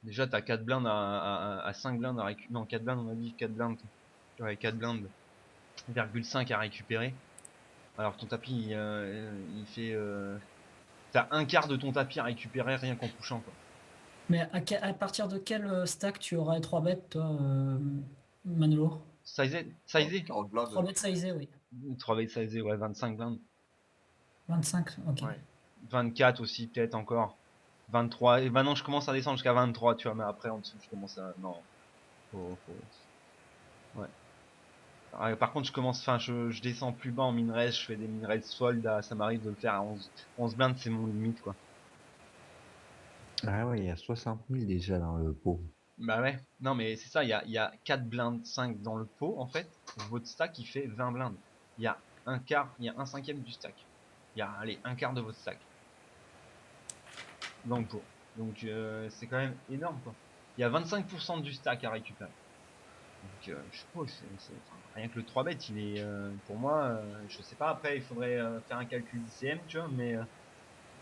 Déjà, t'as 4 blindes à 5 blindes à récupérer. Non, 4 blindes, on a dit 4 blindes. Ouais, 4 blindes, 0,5 à récupérer. Alors, ton tapis, il fait. T'as un quart de ton tapis à récupérer rien qu'en pushant, quoi. Mais à partir de quel stack tu aurais 3 bêtes, toi, Manolo? Sizé 40 3 blindes. bêtes sizé, oui. 3 bêtes sizé, ouais, 25 blindes. 25, ok. Ouais. 24 aussi, peut-être encore. 23. Et maintenant, je commence à descendre jusqu'à 23, tu vois, mais après, en dessous, je commence à. Non. Ouais. Ah, par contre, enfin, je descends plus bas en min-raise, je fais des min-raise fold, ça m'arrive de le faire à 11 blindes, c'est mon limite, quoi. Ah ouais, il y a 60 000 déjà dans le pot. Bah ouais. Non, mais c'est ça, il y a 4 blindes 5 dans le pot, en fait. Votre stack, il fait 20 blindes. Il y a un quart, il y a un cinquième du stack. Il y a, allez, un quart de votre stack dans le pot. Donc, c'est quand même énorme, quoi. Il y a 25% du stack à récupérer. Donc, je suppose, enfin, rien que le 3 bet, il est, pour moi, je sais pas, après, il faudrait faire un calcul d'ICM, tu vois, mais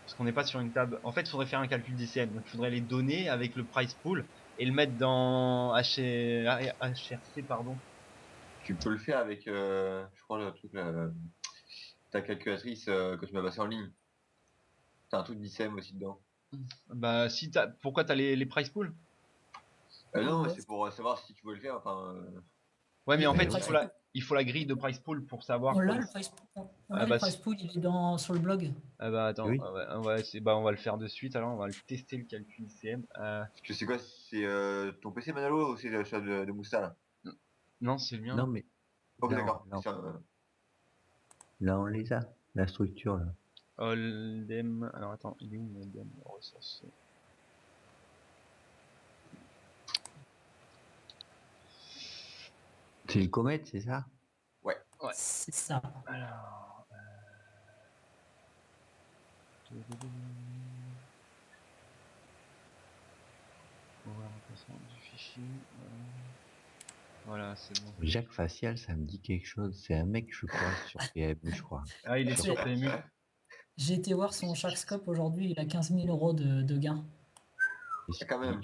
parce qu'on n'est pas sur une table. En fait, il faudrait faire un calcul d'ICM. Donc, il faudrait les donner avec le price pool et le mettre dans HRC, pardon. Tu peux le faire avec, je crois, le truc, ta calculatrice que tu m'as passé en ligne. T'as un truc d'ICM aussi dedans. Bah, pourquoi t'as les price pools? Non, mais Ouais. c'est pour savoir si tu veux le faire. Enfin, Ouais, mais en Le Ben fait, oui. price pool, il faut la grille de price pool pour on savoir l'a quel. le price pool, on Ah l'a le bah, price pool, il est sur le blog. ah bah attends, Oui. ah ouais, bah, on va le faire de suite. Alors, on va le tester le calcul ICM. parce que c'est quoi? C'est ton PC Manalo ou c'est l'achat de Mousta là? Non, c'est le mien. Non, mais Ok, là, d'accord. là, on les a, la structure, là. Hold'em. Alors attends, il est où mon Hold'em ressources? C'est le comète, c'est ça? Ouais. Ouais. C'est ça. Alors. Voir l'emplacement du fichier. Voilà, c'est bon. Jacques Facial, ça me dit quelque chose. C'est un mec, je crois, sur PMU, je crois. Ah, il est sur C'est- PMU. J'ai été voir son Sharkscope aujourd'hui, il a 15 000 euros de gain. Et Quand même.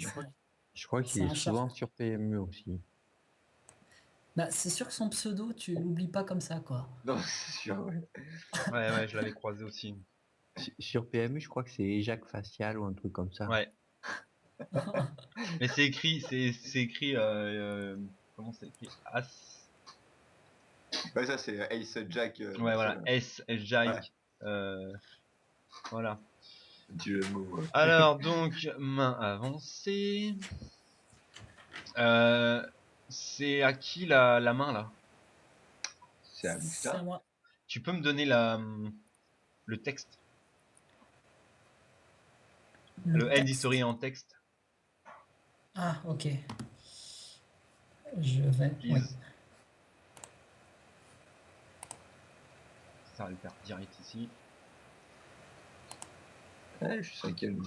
je crois qu'il C'est est un Shark. souvent sur PMU aussi. Bah, c'est sûr que son pseudo, tu l'oublies pas comme ça, quoi. Non, c'est sûr, ouais. Ouais, je l'avais croisé aussi. Sur PMU, je crois que c'est Jacques Facial ou un truc comme ça. Ouais. Mais c'est écrit, comment c'est écrit? As. Ouais, ça c'est Ace Jack. Ouais, voilà. Machin. Jack. Ouais, Voilà. petit jeu de mots. Alors, donc, main avancée. Euh, c'est à qui la main, là? C'est à C'est à Mousta. moi. Tu peux me donner le texte? Le Le end history texte. en texte, Ah, ok. Je vais. Oui. please. Ça va le faire direct ici. Ouais, je suis cinquième.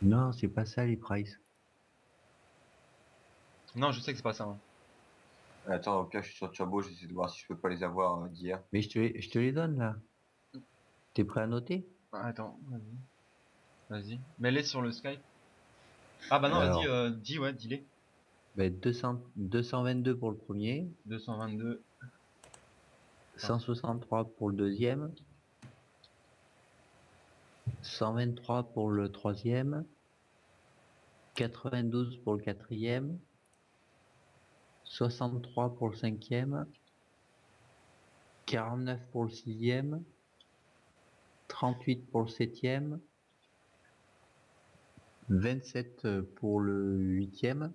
Non, c'est pas ça, les prices. Non, je sais que c'est pas ça, hein. Attends, au pire, je suis sur Turbo, j'essaie de voir si je peux pas les avoir d'hier. Mais je te les donne, là. T'es prêt à noter? Attends, vas-y. Vas-y. Mets-les sur le Skype. Ah bah non, vas-y, Alors, ouais, dis-les. 222 pour le premier, 222. 163 pour le deuxième, 123 pour le troisième, 92 pour le quatrième, 63 pour le cinquième, 49 pour le sixième, 38 pour le septième, 27 pour le 8e.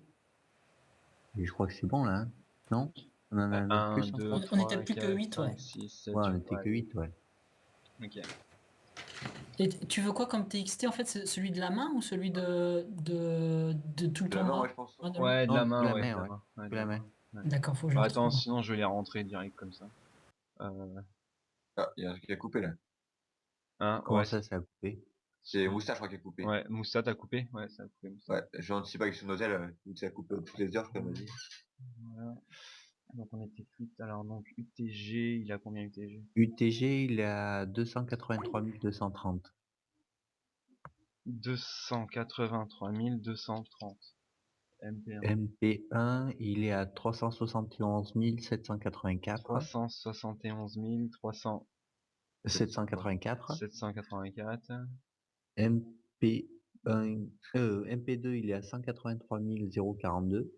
Et je crois que c'est bon là, hein. Non? On en a un autre 1, plus 2, encore? On était 3, plus que 4, 8, 5, ouais. 6, 7, Ouais, on 8. était que 8, ouais. Ok. Et tu veux quoi comme TXT en fait? C'est celui de la main ou celui de tout le De la main, tournoi? ouais, je pense. Un de main. Ouais, de la Non, que main, la ouais, de main, la ouais. main. Ouais, Que de la la main. main. Ouais. D'accord, faut que je Bah, le attends, retrouve. sinon je vais les rentrer direct comme ça. Ah, il y a un truc qui a coupé là. Hein, Comment ouais, ça, ça a coupé? C'est Moustache, je crois, qui a coupé. ouais, Moussa, t'as coupé? Ouais, ça a coupé, Moussa. Ouais, je n'anticipe pas avec son hôtel, vu que ça coupe toutes les heures, comme on dit. Voilà. Donc on était 8. Alors donc UTG, il a combien UTG? UTG, il est à 283 230. 283 230. MP1. MP1, il est à 371 784. 371 300. 784. 784. MP1, MP2, il est à 183 042.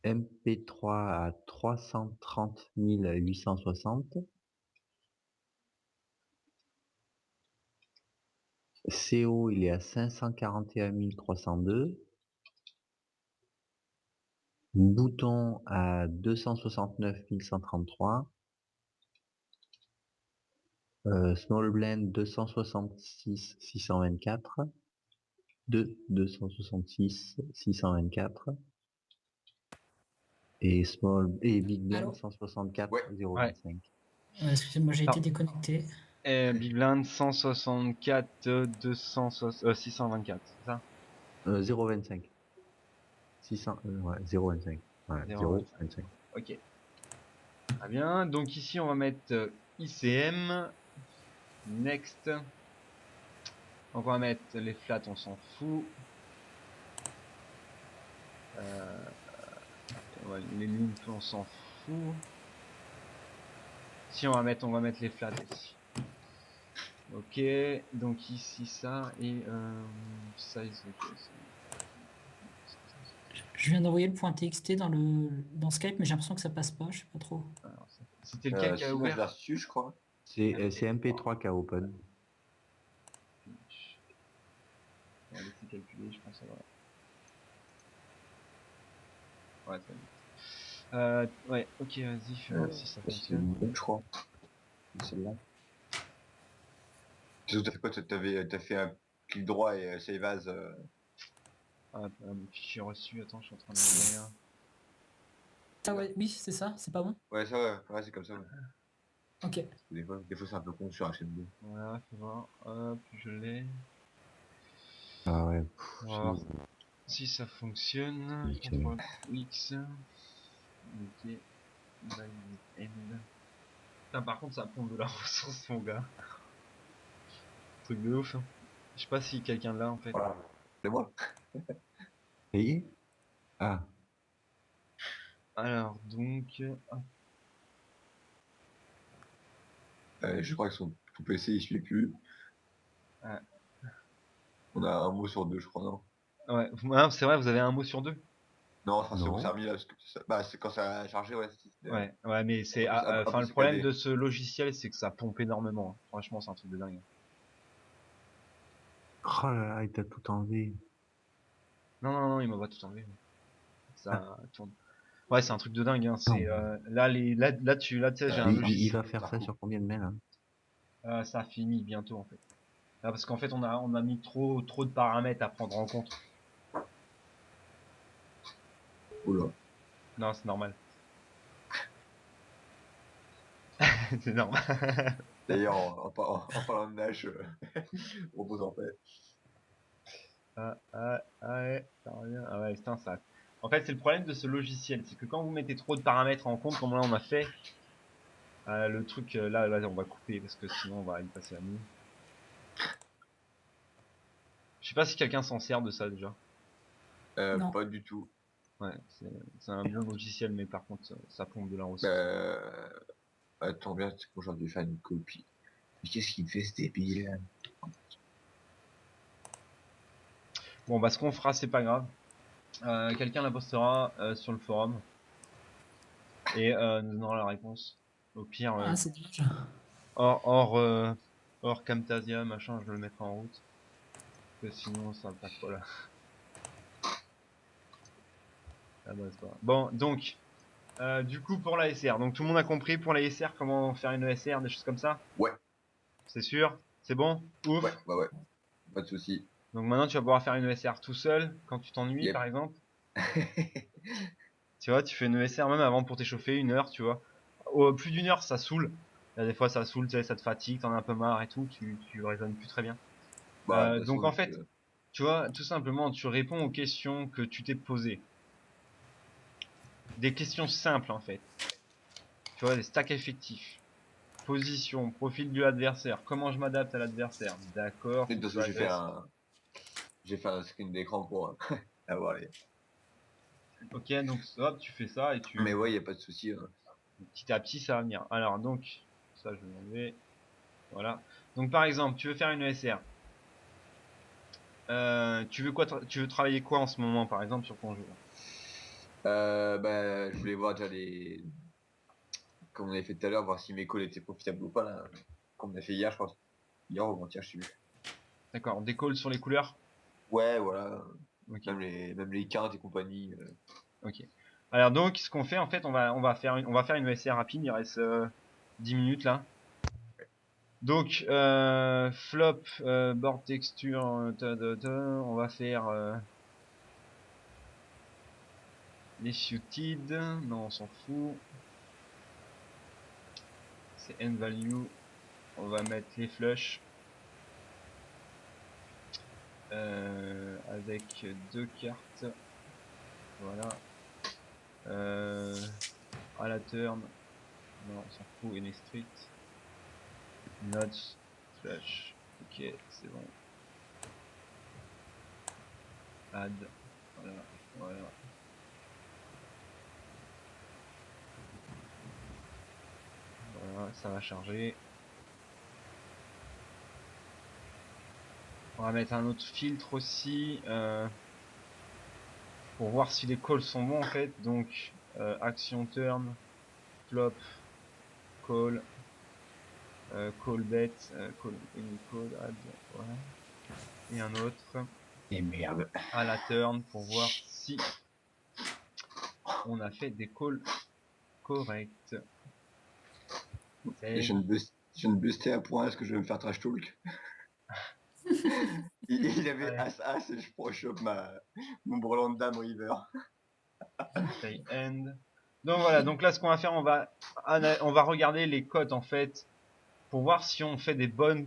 MP3 à 330 860. CO, il est à 541 302. Bouton à 269 133. Small Blend 266 624. 266 624. Et Big Blend Allô? 164 Ouais. 025. Ouais, excusez-moi, j'ai été Ah. déconnecté. Big Blind 164 624, c'est ça? 025. 600, ouais, 025. Ouais, 0,25. 025. Ok. Très bien. Donc ici on va mettre ICM. Next. Donc on va mettre les flats, on s'en fout. Les lignes, on s'en fout. Si on va mettre les flats aussi. Ok, donc ici ça et size. Ok, Je viens d'envoyer le point TXT dans Skype, mais j'ai l'impression que ça passe pas, je sais pas trop. alors, c'était lequel qui a Si, moi je l'ai ouvert? reçu, je crois. C'est MP3 qui a open. On va laisser calculer, je pense. Ouais, ça va. Ouais, ok, vas-y, fais voir si ça C'était fonctionne. une bonne, je crois. Celle-là. Qu'est-ce que t'as fait quoi? T'as fait un clic droit et save as. Ah, mon fichier reçu, attends, je suis en train de l'ouvrir. Ah ouais, oui, c'est ça, c'est pas bon? Ouais, ça ouais, c'est comme ça. Ouais. Ok. Des fois c'est un peu con sur HM2. Voilà, faut voir. Hop, je l'ai. Ah ouais. On va voir si ça fonctionne. Ok. CTRL X. Ok. Valide end. Putain, par contre, ça pompe de la ressource, mon gars. Truc de ouf. Hein. Je sais pas si quelqu'un l'a en fait. Voilà. C'est moi. Et ah, Alors, donc. Je crois que ton PC il suit plus. Ah, On a un mot sur deux, je crois, non? ouais, c'est vrai, vous avez un mot sur deux. Non, enfin, c'est bon, non. c'est remis là, parce que bah, c'est quand ça a chargé, ouais. Ouais, ouais, mais c'est. Un Enfin, peu le problème saccadé. de ce logiciel, c'est que ça pompe énormément. Hein. Franchement, c'est un truc de dingue. Oh là là, il t'a tout enlevé. Non, non, non, il m'a pas tout enlevé. Ah, Ça tourne. Ouais, c'est un truc de dingue. Hein. non. C'est là, tu sais, j'ai un Il logiciel. va faire ça sur combien de mails, hein? Ça finit bientôt en fait. Là, parce qu'en fait, on a mis trop de paramètres à prendre en compte. Oula. Non, c'est normal. C'est normal. D'ailleurs, en parlant de nage, repose en paix. Ouais, ça revient. Ah ouais, putain, ça. En fait, c'est le problème de ce logiciel, c'est que quand vous mettez trop de paramètres en compte, comme là on a fait, le truc, là, on va couper parce que sinon on va y passer la nuit. Je sais pas si quelqu'un s'en sert de ça déjà. Non. Pas du tout. Ouais, c'est un bon logiciel, mais par contre, ça pompe de la ressource. Attends bien, c'est quand j'ai dû faire une copie. Mais qu'est-ce qu'il me fait ce débile? Bon, bah, ce qu'on fera, c'est pas grave. Quelqu'un la postera sur le forum et nous donnera la réponse. Au pire, Ah, c'est dommage. hors Camtasia, machin, je le mettrai en route. que sinon ça passe pas là. Ah bah, c'est pas grave. Bon, donc, du coup pour la SR, donc tout le monde a compris pour la SR comment faire une SR, des choses comme ça? Ouais, C'est sûr? C'est bon? Ouf. ouais. Pas de souci. Donc maintenant tu vas pouvoir faire une ESR tout seul quand tu t'ennuies Yep. par exemple. Tu vois, tu fais une ESR même avant pour t'échauffer, 1 heure, tu vois. Plus d'1 heure ça saoule. Là, des fois ça saoule, tu sais, ça te fatigue, t'en as un peu marre et tout, tu raisonnes plus très bien. Bah, de toute Donc façon, en fait, tu vois, tout simplement tu réponds aux questions que tu t'es posées. Des questions simples en fait. Tu vois, des stacks effectifs. Position, profil de l'adversaire, comment je m'adapte à l'adversaire. D'accord, de faut toute que je façon, l'adresse. j'ai fait un screen d'écran pour avoir les. Ok, donc hop, tu fais ça et Mais tu... ouais, y a pas de souci. Petit à petit, ça va venir. Alors, donc, ça, je vais l'enlever. Voilà. Donc, par exemple, tu veux faire une ESR. Tu veux quoi, tu veux travailler quoi en ce moment, par exemple, sur ton jeu là? Bah, je voulais voir déjà comme on avait fait tout à l'heure, voir si mes calls étaient profitables ou pas, là. Comme on a fait hier, je pense. Hier ou avant-hier, je sais plus. D'accord. Décolle sur les couleurs. Ouais, voilà. Ok. Même les quintes et compagnie. Ok. Alors, donc, ce qu'on fait, en fait, on va faire une ESR rapide. Il reste 10 minutes là. Donc, flop, board texture, on va faire les shooted. Non, on s'en fout. C'est end value. On va mettre les flush. Avec 2 cartes. Voilà. À la turn. Non, on s'en fout. Any street. Notes. Flush. Ok, c'est bon. Add. Voilà. Voilà. Voilà, ça va charger. On va mettre un autre filtre aussi. Pour voir si les calls sont bons en fait. Donc, action turn. Flop. Call. Call bet. Call. Any call. Add. Voilà. Et un autre. Et merde. À la turn pour voir si on a fait des calls corrects. Et je viens de buster à point, est-ce que je vais me faire trash talk? Il avait Ouais. As et je chope mon brelan de dame river. Stay end. Donc voilà, donc là ce qu'on va faire, on va regarder les cotes en fait pour voir si on fait des bons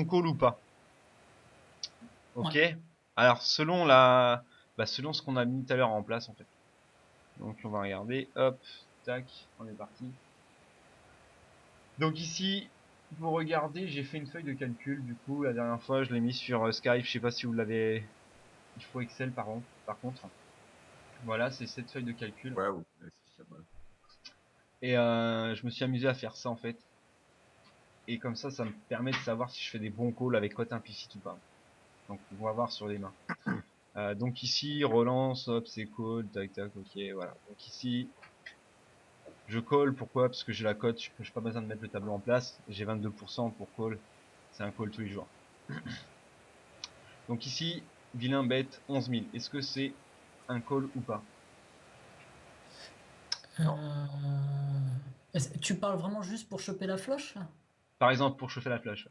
calls ou pas. Ok. Alors selon ce qu'on a mis tout à l'heure en place en fait. Donc on va regarder, hop, tac, on est parti. Donc ici, vous regardez, j'ai fait une feuille de calcul. Du coup, la dernière fois, je l'ai mis sur Skype. Je sais pas si vous l'avez. Il faut Excel par contre. Voilà, c'est cette feuille de calcul. Ouais, c'est ça, ouais. Et je me suis amusé à faire ça en fait. Et comme ça me permet de savoir si je fais des bons calls avec cote implicite ou pas. Donc on va voir sur les mains. Donc ici, relance, hop, c'est call, tac tac, ok, voilà. Donc ici, je call, pourquoi? Parce que j'ai la cote, je n'ai pas besoin de mettre le tableau en place. J'ai 22% pour call. C'est un call tous les jours. Donc ici, vilain bête 11 000. Est-ce que c'est un call ou pas? Non. Tu parles vraiment juste pour choper la flush là? Par exemple, pour chauffer la flush.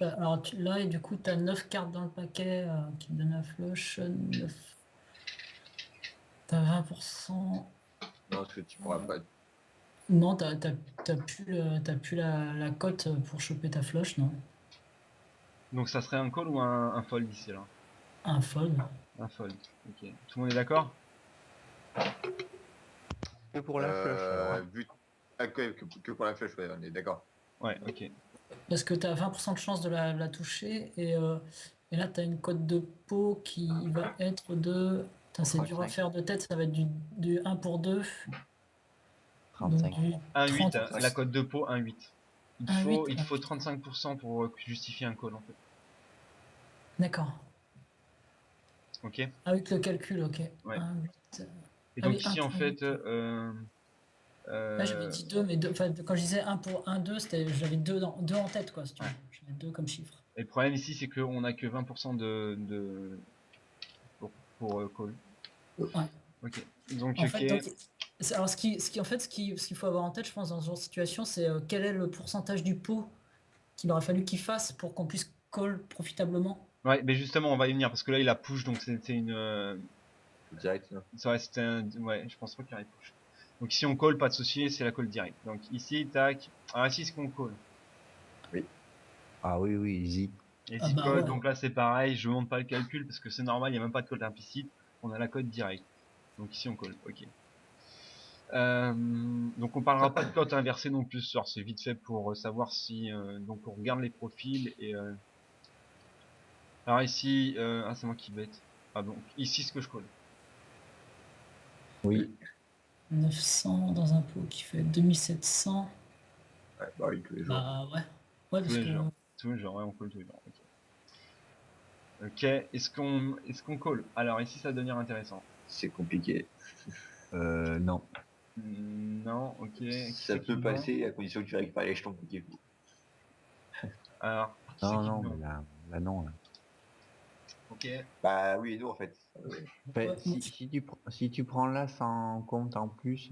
Alors là, et du coup, tu as 9 cartes dans le paquet qui te donnent la flush. 9... T'as 20%. Non, parce que tu pourras pas. Non, t'as plus la cote pour choper ta flush, non? Donc ça serait un call ou un fold ici là? Un fold. Un fold. Ok. Tout le monde est d'accord? Que pour la flush alors. Hein. Vu que pour la flèche, ouais, on est d'accord. Ouais, ok. Parce que tu as 20% de chance de la toucher et là tu as une cote de pot qui va être de. Putain, c'est dur à 35. faire de tête, ça va être du 1 pour 2. Donc 35. du 1,8, 30 la cote de pot, 1,8. 1,8. Il Ah, faut putain. 35% pour justifier un call en fait. D'accord. Ok? Avec le calcul, ok. Ouais. 1,8. Et Ah donc oui, ici en 1,8. fait, Là j'avais dit 2, mais enfin, quand je disais 1 pour 1, 2, j'avais 2 en tête, quoi, si tu veux. ouais. J'avais 2 comme chiffre. Et le problème ici, c'est qu'on a que 20% pour call. Ouais. Ok. Donc, En ok. fait, alors ce qu'il faut avoir en tête, je pense, dans ce genre de situation, c'est quel est le pourcentage du pot qu'il aurait fallu qu'il fasse pour qu'on puisse call profitablement. Ouais, mais justement, on va y venir parce que là, il a push, donc c'était une. Direct, non. Ça reste ouais, je pense pas qu'il y ait push. Donc ici, on call, pas de souci, c'est la call direct. Donc ici, tac. Ah, ici, c'est qu'on call. Ah oui, oui, easy. Et Ah ici, bah call, ouais. donc là, c'est pareil, je monte pas le calcul parce que c'est normal, il n'y a même pas de call implicite. On a la code direct. Donc ici, on call, ok. Donc on parlera pas de cote inversée non plus, alors c'est vite fait pour savoir si donc on regarde les profils et alors ici ah c'est moi qui bête. Ah donc ici ce que je colle. Oui. 900 dans un pot qui fait 2700. Ouais, bah oui, tous les jours. Bah ouais. Ouais, Tous parce les que genres. Tous les genres, ouais, on colle tous les genres. Ok. Ok, est-ce qu'on colle? Alors ici ça va devenir intéressant. C'est compliqué. Non. Non, ok. Qui Ça c'est qui peut dit non? passer à condition que tu récupères les jetons. Ok. Alors, qui c'est Non, qui dit non, non? mais là, non. Là. Ok. Bah oui et non en fait. Fait, ouais, si tu prends là sans compte en plus,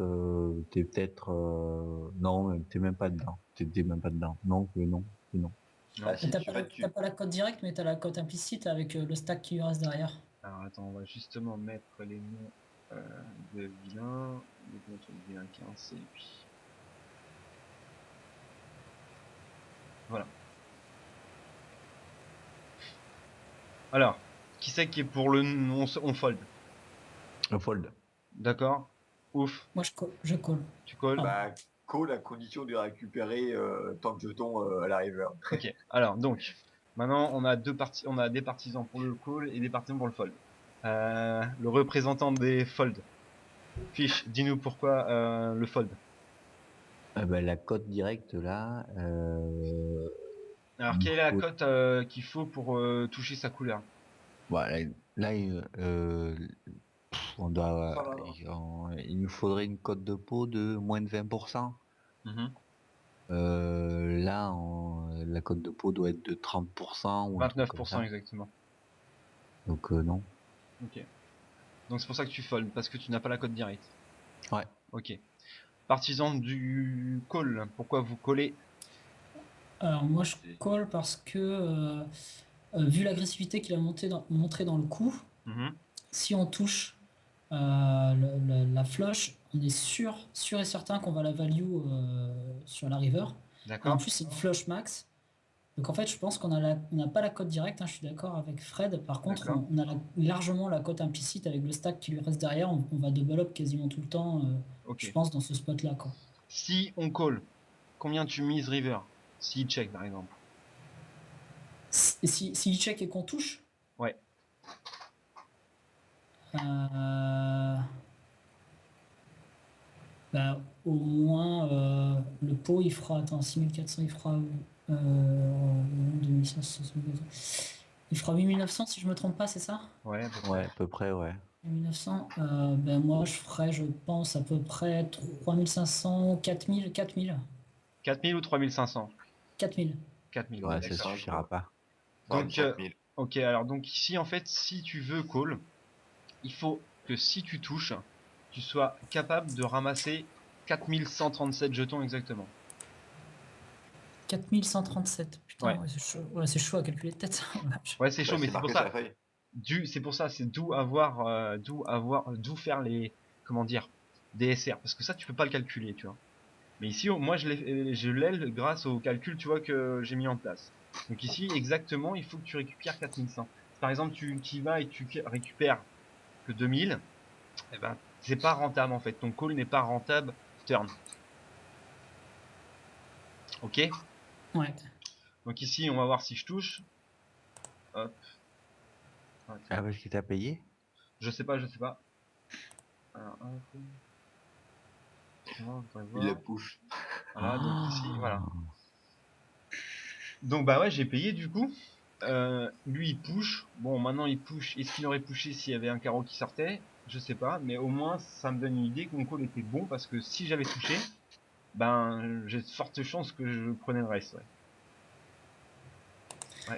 t'es peut-être... non, t'es même pas dedans. T'es même pas dedans. Non, que non, que non. Non. Bah mais si t'as tu pas, vas t'as pas la cote directe, mais t'as la cote implicite avec le stack qui lui reste derrière. Alors attends, on va justement mettre les noms de vilains. Donc on va mettre le vilain 15 et puis voilà. Alors, qui c'est qui est pour le on fold? Un fold. D'accord? Ouf, Moi, je call. tu calls. Ah. bah call à condition de récupérer tant de jetons à la river. Ok. Alors donc, maintenant on a on a des partisans pour le call et des partisans pour le fold. Le représentant des fold. Fish, dis-nous pourquoi le fold. Ben, la cote directe là, Alors il quelle est la faut... cote qu'il faut pour toucher sa couleur? Voilà, là, on doit, Ça va. il nous faudrait une cote de pot de moins de 20%. Mhm. Là, la cote de pot doit être de 30% ou un truc comme 29% ça. exactement. Donc non. Ok. Donc c'est pour ça que tu fold, parce que tu n'as pas la cote directe. Ouais. Ok. Partisan du call, pourquoi vous collez? Alors moi, je call parce que, vu l'agressivité qu'il a montré dans le coup, Mhm. si on touche la flush, on est sûr et certain qu'on va la value sur la river. Et en D'accord? plus, c'est une flush max. Donc en fait, je pense on n'a pas la cote directe, hein, je suis d'accord avec Fred. Par contre, D'accord. on a largement la cote implicite avec le stack qui lui reste derrière. On va double up quasiment tout le temps, Ok. je pense, dans ce spot-là, quoi. Si on call, combien tu mises river? Si check par exemple. Et si il check et qu'on touche, Ouais. euh, bah, au moins le pot il fera, attends, 6400, il fera 2500, il fera 8900 si je me trompe pas, c'est ça? Ouais, à peu près. Ouais, à peu près, ouais. 1900, ben moi je ferais, je pense, à peu près 3500, 4000, 4000, 4000 ou 3500? 4000. 4000, ouais, Ouais, ça d'accord. suffira pas. Ça va être Donc, 5000. ok, alors donc ici en fait, si tu veux call, il faut que si tu touches, tu sois capable de ramasser 4137 jetons exactement. 4137. Putain, Ouais, ouais, c'est chaud à calculer de tête, ça. Oh, vache. ouais, c'est chaud, Bah mais c'est c'est pour marqué sur ça. la feuille. C'est pour ça, c'est d'où faire les, comment dire, des SR, parce que ça tu peux pas le calculer, tu vois. Mais ici, moi je l'ai grâce au calcul, tu vois, que j'ai mis en place. Donc ici, exactement, il faut que tu récupères 4100. Par exemple, tu y vas et tu récupères que 2000, eh ben, c'est pas rentable en fait. Ton call n'est pas rentable turn. Ok? Ouais. Donc ici, on va voir si je touche. Hop. Ah, Ah, parce qu'il t'a payé? je sais pas, je sais pas. Alors, hop. On va Il la voir. push. Voilà, donc ici, voilà. Ah. Donc bah ouais, j'ai payé du coup. Lui il push. Bon, maintenant il push. Est-ce qu'il aurait pushé s'il y avait un carreau qui sortait? Je sais pas, mais au moins ça me donne une idée que mon call était bon parce que si j'avais touché, ben j'ai de fortes chances que je prenais le reste. Ouais.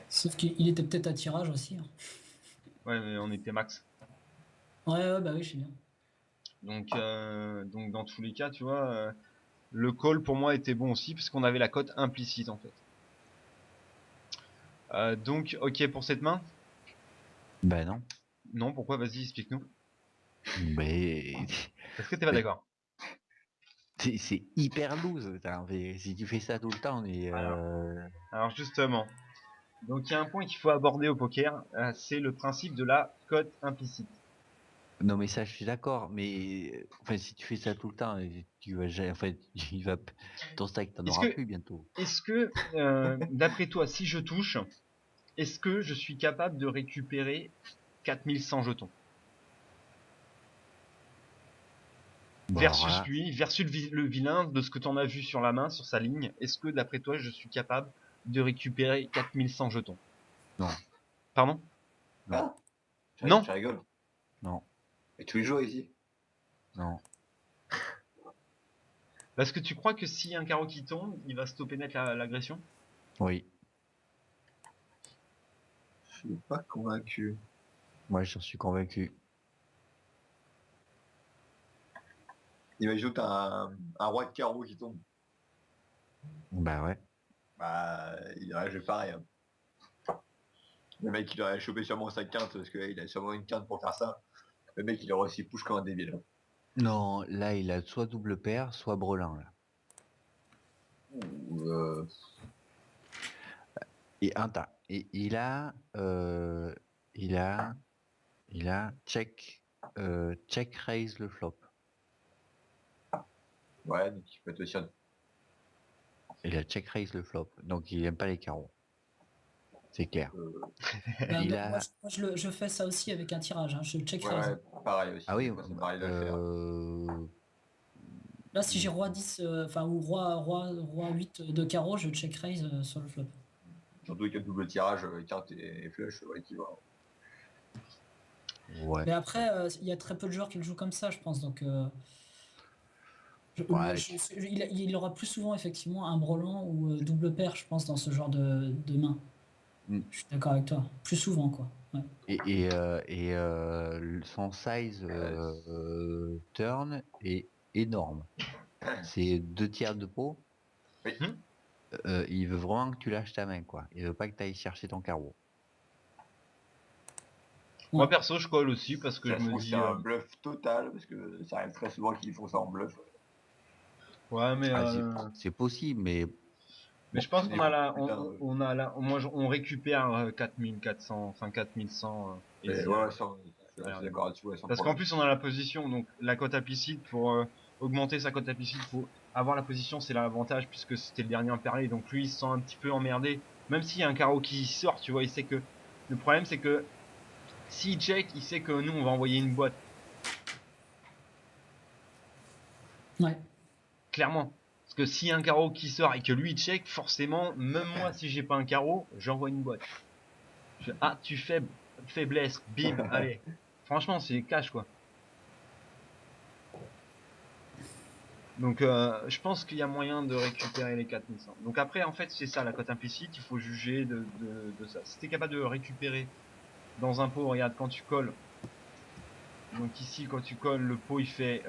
Sauf qu'il était peut-être à tirage aussi, hein. Ouais, mais on était max. Ouais, bah oui, je sais bien. Donc dans tous les cas, tu vois, le call pour moi était bon aussi parce qu'on avait la cote implicite en fait. Donc ok pour cette main? Ben non. Non, pourquoi? Vas-y, explique-nous. Mais Est-ce que t'es pas mais d'accord? c'est hyper loose. Si tu fais ça tout le temps, Alors, alors justement, donc il y a un point qu'il faut aborder au poker, c'est le principe de la cote implicite. non mais ça je suis d'accord. Mais enfin si tu fais ça tout le temps, tu vas en fait il va ton stack t'en Est-ce auras que, plus bientôt. d'après toi, si je touche, est-ce que je suis capable de récupérer 4100 jetons? Bon alors Versus là, lui, versus le vilain, de ce que t'en as vu sur la main, sur sa ligne, est-ce que d'après toi, je suis capable de récupérer 4100 jetons? non, Pardon? non, Ah, Non? tu rigoles. non, Et tous les jours ici. non. Parce que tu crois que s'il y a un carreau qui tombe, il va stopper net l'agression? Oui, Je suis pas convaincu. moi j'en suis convaincu. Imagine que t'as un roi de carreau qui tombe. Bah ouais. Bah, il aurait joué pareil, hein. Le mec, il aurait chopé sûrement sa quinte, parce qu'il a sûrement une quinte pour faire ça. Le mec, il aurait aussi push comme un débile, hein. Non, là il a soit double paire, soit brelan là. Ou, Et un tas. Et il a check raise le flop. ouais, donc il peut être aussi un... Il a check raise le flop. Donc il aime pas les carreaux. C'est clair. Bah, Il moi, a je fais ça aussi avec un tirage, hein, je check Ouais, raise. ouais, pareil aussi. ah oui, Moi, ça me paraît de le faire. Là, si j'ai roi 10, enfin, ou roi 8 de carreau, je check raise sur le flop. Surtout avec un double tirage, quinte et flush, ouais, qui va. ouais. Mais après, il y a très peu de joueurs qui le jouent comme ça, je pense. Donc, Ouais, il aura plus souvent effectivement un brelan ou double paire, je pense, dans ce genre de main. Mm. Je suis d'accord avec toi. Plus souvent, quoi. Ouais. Son size turn est énorme. C'est 2 tiers de pot. Oui. Hmm. Il veut vraiment que tu lâches ta main, quoi. Il veut pas que tu ailles chercher ton carreau. Moi Ouais. perso, je colle aussi parce que Ça je se me trouve, c'est dis, un bluff total, parce que ça arrive très souvent qu'ils font ça en bluff. ouais, mais Ah, c'est possible, mais mais bon, je pense Mais qu'on a la, putain, on a la, on récupère 4400, enfin 4100 mais easy ouais, à ouais, ça, je l'air suis de d'accord rien. là-dessus, ouais, sans Parce qu'en problème. plus, on a la position, donc la cote implicite pour augmenter sa cote implicite, faut avoir la position, c'est l'avantage puisque c'était le dernier impérial, donc lui il se sent un petit peu emmerdé, même s'il y a un carreau qui sort, tu vois, il sait que le problème c'est que s'il check, il sait que nous on va envoyer une boîte, Ouais. clairement. Parce que s'il y a un carreau qui sort et que lui il check, forcément, même moi si j'ai pas un carreau, j'envoie une boîte. Ah, tu fais faiblesse, bim, allez. Franchement, c'est cash quoi. Donc je pense qu'il y a moyen de récupérer les 4100. Donc après, en fait, c'est ça la cote implicite, il faut juger de ça. Si t'es capable de récupérer dans un pot, regarde, quand tu colles, donc ici, quand tu colles, le pot il fait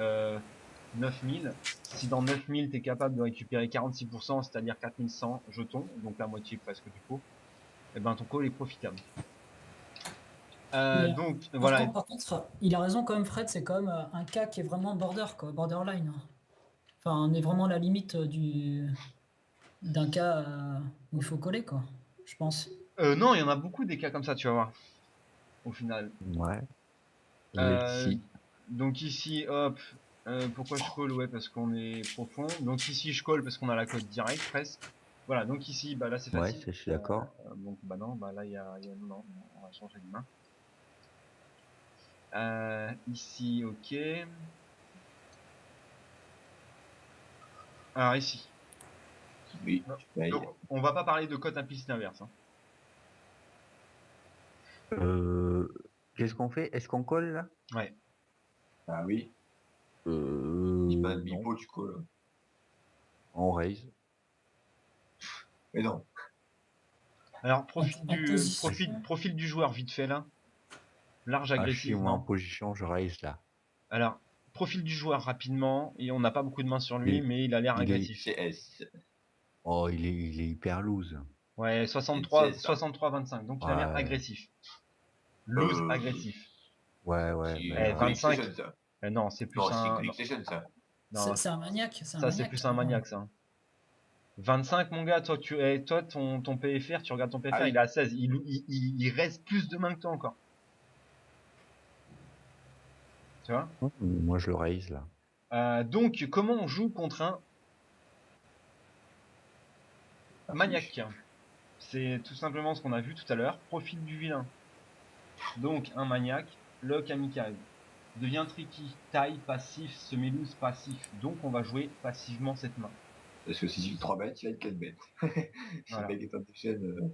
9000. Si dans 9000, t'es capable de récupérer 46%, c'est-à-dire 4100 jetons, donc la moitié presque du pot, et ben ton call est profitable. Mais Donc voilà. par contre, il a raison quand même, Fred, c'est quand même un cas qui est vraiment border, quoi, borderline, hein. Enfin, on est vraiment à la limite d'un cas où il faut coller, quoi, je pense. Non, il y en a beaucoup des cas comme ça, tu vas voir, au final. ouais. Let's Euh, see. donc ici, hop, pourquoi je call? Ouais, parce qu'on est profond. Donc ici, je call parce qu'on a la cote directe presque. Voilà, donc ici, bah là c'est Ouais, facile. ça, je suis d'accord. Donc bah non, bah là non, on va changer de main. Ici, ok. Alors ici. Oui, Non. tu payes. Donc on va pas parler de cote implicite inverse, hein. Euh, Qu'est-ce qu'on fait? Est-ce qu'on colle là? Ouais. Ah oui, si pas de Non. bipo, tu colles. On raise. Mais non. Alors, profil En du, position. profil du joueur, vite fait là. Large, Ah, je suis agressif, moi en non. position, je raise là. Alors, profil du joueur rapidement, et on n'a pas beaucoup de mains sur lui, Il- mais il a l'air il est- agressif. CS. Oh, il est hyper loose. Ouais, C'est 63, CS, ça. 63-25, donc il a l'air Ouais, agressif. Loose, Euh, agressif. ouais, c'est Eh, mais 25, 25. Ça. non, c'est plus Non, c'est un... Non, Collection, ça. non, C'est un maniaque, c'est un ça c'est maniaque. plus un maniaque, ça. 25, mon gars, toi, toi ton PFR, tu regardes ton Ah PFR, il oui. est à 16. Il reste plus de mains que toi encore. Tu vois? moi je le raise là. Donc, comment on joue contre un maniaque? C'est tout simplement ce qu'on a vu tout à l'heure. Profil du vilain. Donc, un maniaque, le kamikaze. Devient tricky, taille, passif, semi-loose, passif. Donc, on va jouer passivement cette main. Parce que si tu 3 bêtes, il va être 4 bêtes. Si le Voilà. mec est en chaîne,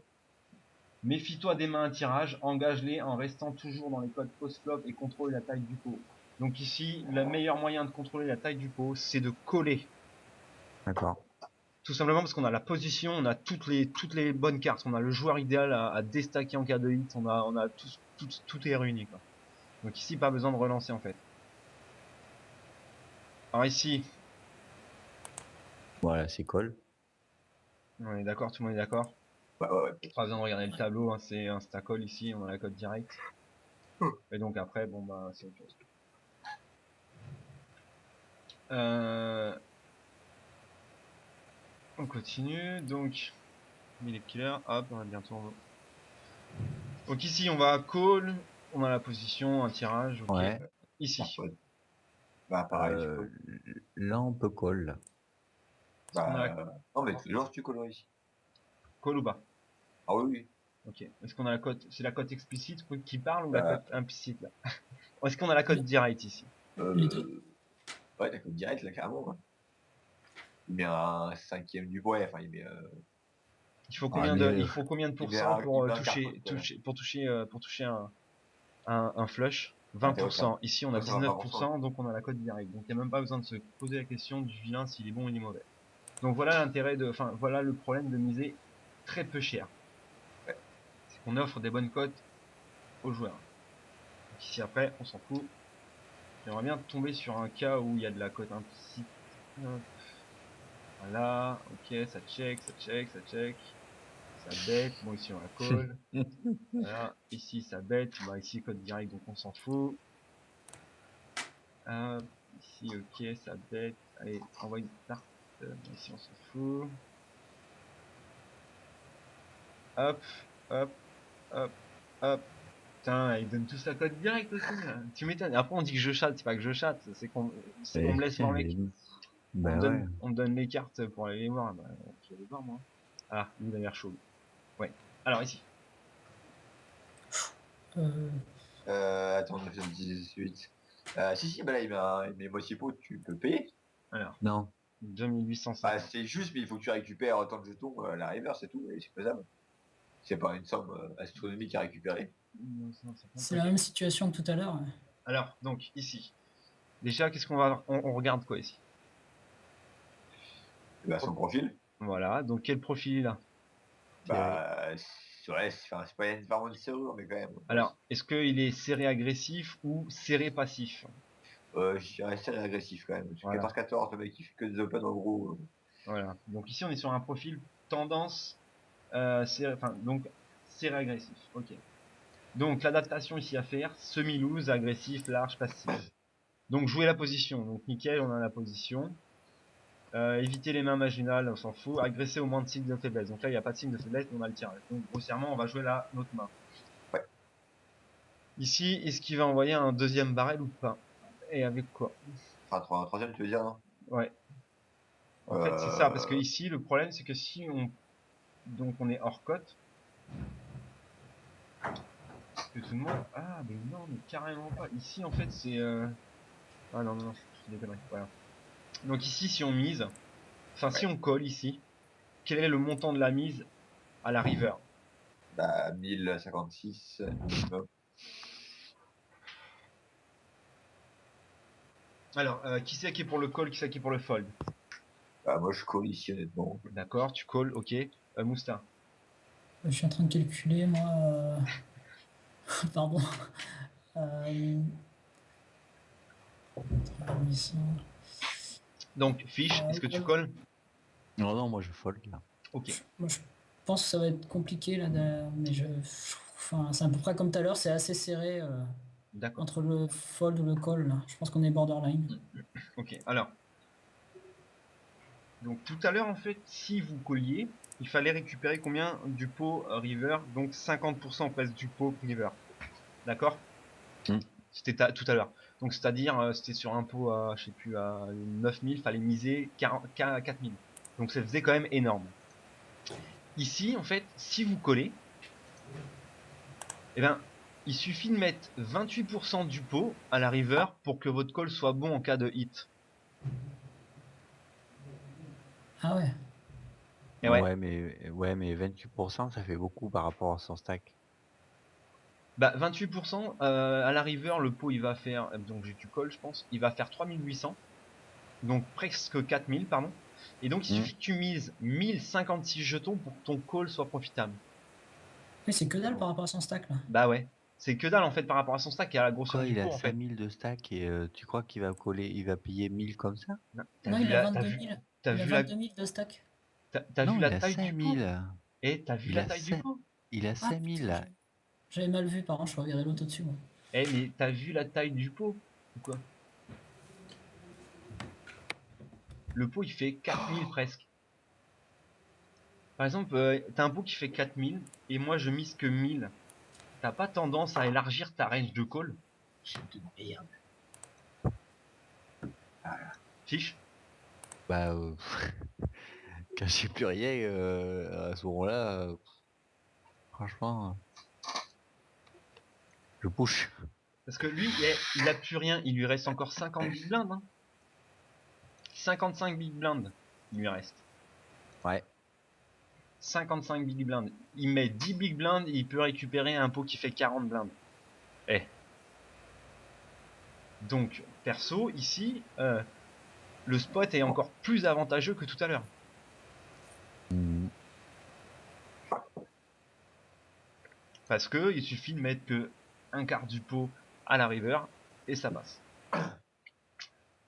Méfie-toi des mains à tirage, engage-les en restant toujours dans les codes post-flop et contrôle la taille du pot. Donc ici, le meilleur moyen de contrôler la taille du pot, c'est de coller. D'accord. Tout simplement parce qu'on a la position, on a toutes les bonnes cartes, on a le joueur idéal à déstacker en cas de hit, on a tout est réuni, quoi. Donc ici, pas besoin de relancer en fait. Alors ici, Voilà, c'est call. on est d'accord, tout le monde est d'accord. ouais. Pas besoin de regarder le tableau, hein, c'est un stack call ici, on a la cote directe. Et donc après, bon bah c'est autre chose. On continue, donc il est killer, hop, on a bientôt. Donc ici on va call, on a la position, un tirage, ok. Ouais. Ici, Ouais. Bah, pareil, tu Euh, colles. là on peut call. Là. est-ce qu'on a la Non, mais toujours tu colles ici. call ou bas? Ah oui, oui. Ok. Est-ce qu'on a la cote, c'est la cote explicite qui parle ou la Bah, cote implicite là? Est-ce qu'on a la cote direct ici? Les deux. Ouais, d'accord, direct, là, carrément. Ouais. Il met un cinquième du bois, enfin, il met, Ah, mais il faut combien de il met pourcents il pour met un carton, pour toucher un flush? un terreau 20%. Ici on a Ouais, ça va pas pour ça. 19%, donc on a la cote direct. Donc il n'y a même pas besoin de se poser la question du vilain s'il est bon ou il est mauvais. Donc voilà l'intérêt de, enfin voilà le problème de miser très peu cher. Ouais. C'est qu'on offre des bonnes cotes aux joueurs. Donc ici après, on s'en fout. J'aimerais bien tomber sur un cas où il y a de la cote implicite. Hop. Voilà, ok, ça check, ça check, ça check. Ça bête, bon ici on la call. Voilà, ici ça bête, bah ici code direct donc on s'en fout. Hop, ici ok, ça bête. Allez, envoie une tarte. Bon, ici on s'en fout. Hop, hop, hop, hop. Putain, ils donnent tous la code direct aussi. Là. Tu m'étonnes. Après on dit que je chatte, c'est pas que je chatte, c'est qu'on on me laisse voir mes. Ben ouais. On me donne les cartes pour aller les voir. Bah, je vais les voir moi. Ah, lui il a l'air chaud. Ouais. Alors ici. Euh, Attends, 918. Si, bah là, il met moitié pot, tu peux payer. Alors, Non. 2850. Bah, c'est juste, mais il faut que tu récupères autant de jetons à la river, c'est tout, et c'est faisable. C'est pas une somme astronomique à récupérer. 1950, c'est ok. la même situation que tout à l'heure. Alors, donc, ici. Déjà, qu'est-ce qu'on va, on regarde quoi ici? Bah, son profil, Voilà. Donc, quel profil il a? bah, ouais, c'est pas vraiment une serrure, mais quand même. Alors, est-ce qu'il est serré agressif ou serré passif? Je dirais assez agressif quand même. Voilà. 14-14, le mec qui fait que des open en gros. Voilà. Donc ici, on est sur un profil tendance, serré, enfin, donc, serré agressif. Ok. Donc, l'adaptation ici à faire, semi-loose, agressif, large, passif. Donc, jouer la position. Donc, nickel, on a la position. Éviter les mains marginales, on s'en fout. Agresser au moins de signes de faiblesse. Donc là, il n'y a pas de signe de faiblesse, mais on a le tirage. Donc, grossièrement, on va jouer là notre main. Ouais. Ici, est-ce qu'il va envoyer un deuxième barrel ou pas? Et avec quoi? Enfin, troisième, tu veux dire, non? Ouais. En fait, c'est ça, parce que Euh, ici, le problème, c'est que si on, donc on est hors cote, que tout le monde, ah, mais non, mais carrément pas. Ici, en fait, c'est, ah non, non, non, je fais des conneries. Voilà. Donc ici, si on mise, enfin, si ouais. on colle ici, quel est le montant de la mise à la river? Bah, 1056 minimum. Alors, qui c'est qui est pour le call, qui c'est qui est pour le fold? Bah, moi, je call ici, honnêtement. D'accord, tu call, ok. Mousta. Je suis en train de calculer, moi. Pardon. Euh, 3800. Donc, fiche, est-ce que tu Ouais, colles? Non, non, moi je fold là. Ok, moi, je pense que ça va être compliqué là, mais enfin, c'est à peu près comme tout à l'heure, c'est assez serré d'accord. entre le fold ou le call. Là. Je pense qu'on est borderline. Ok, alors. Donc tout à l'heure, en fait, si vous colliez, il fallait récupérer combien du pot river? Donc 50% presque du pot river. D'accord? Hmm. C'était tout à l'heure. Donc c'est-à-dire, c'était sur un pot à, je sais plus, à 9000, fallait miser 4000. Donc ça faisait quand même énorme. Ici, en fait, si vous collez, eh ben, il suffit de mettre 28% du pot à la river pour que votre call soit bon en cas de hit. Ah ouais. Et ouais, Ouais, mais 28%, ça fait beaucoup par rapport à son stack. bah 28%, à la river, le pot il va faire, donc j'ai du call je pense, il va faire 3800. Donc presque 4000, pardon. Et donc il Hmm. suffit que tu mises 1056 jetons pour que ton call soit profitable. Oui, c'est que dalle par rapport à son stack là. Bah ouais. C'est que dalle en fait par rapport à son stack et à la grosseur Quoi, du il pot a en fait. 5000 de stack et tu crois qu'il va coller, il va payer 1000 comme ça? T'as Non, vu il a la, 22 000. t'as Il a vu la, 22 000 de stack. t'as vu Non, la il a taille du pot? 5000. Eh, t'as vu Il la a taille du 5, pot? il a Ah 5000 putain, là. j'avais mal vu, pardon, je regardais l'autre au-dessus moi. Eh, mais t'as vu la taille du pot? Ou quoi? Le pot il fait 4000 presque. Par exemple, t'as un pot qui fait 4000 et moi je mise que 1000. T'as pas tendance à élargir ta range de call? C'est de merde. Fiche? Bah, quand j'ai plus rien, à ce moment-là, franchement, je push. Parce que lui, il a plus rien, il lui reste encore 50 big blinds. Hein. 55 big blinds, il lui reste. Ouais. 55 big blinds. Il met 10 big blinds, il peut récupérer un pot qui fait 40 blinds. Eh. Donc, perso, ici, le spot est encore plus avantageux que tout à l'heure. Hmm. Parce que il suffit de mettre que un quart du pot à la river et ça passe.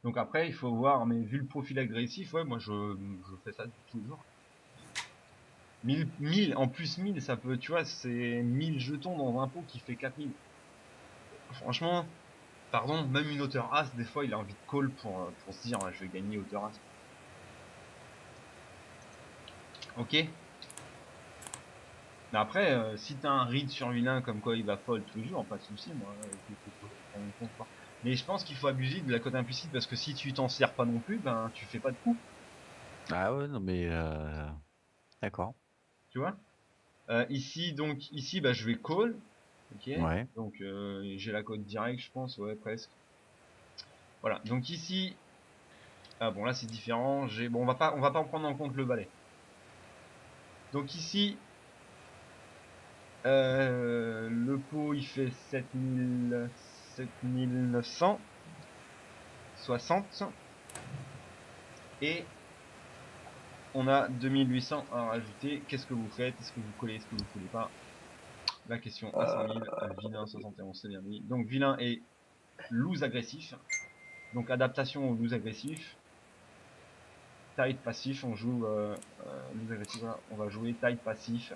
Donc après, il faut voir, mais vu le profil agressif, ouais, moi je fais ça tous les jours. 1000, en plus 1000, ça peut, tu vois, c'est 1000 jetons dans un pot qui fait 4000. Franchement, pardon, même une hauteur as, des fois, il a envie de call pour se dire, je vais gagner hauteur as. Ok. Mais après, si t'as un read sur vilain comme quoi il va fold tous les jours, pas de souci, moi, faut prendre en compte, quoi. Mais je pense qu'il faut abuser de la cote implicite parce que si tu t'en sers pas non plus, ben tu fais pas de coup, Ah ouais, non mais d'accord. tu vois. Ici, donc, ici, bah, je vais call. Ok. Ouais. Donc, j'ai la cote directe, je pense, ouais, presque. Voilà. Donc ici, ah bon, là c'est différent. Bon, on va pas en prendre en compte le valet. Donc ici, le pot il fait 7960 et on a 2800 à rajouter. Qu'est-ce que vous faites? Est-ce que vous collez? Est-ce que vous collez pas? La question à 100 000, vilain 71, c'est bien dit. Donc vilain est loose agressif. Donc adaptation au loose agressif. Tide passif, on joue loose agressif, voilà. On va jouer tide passif.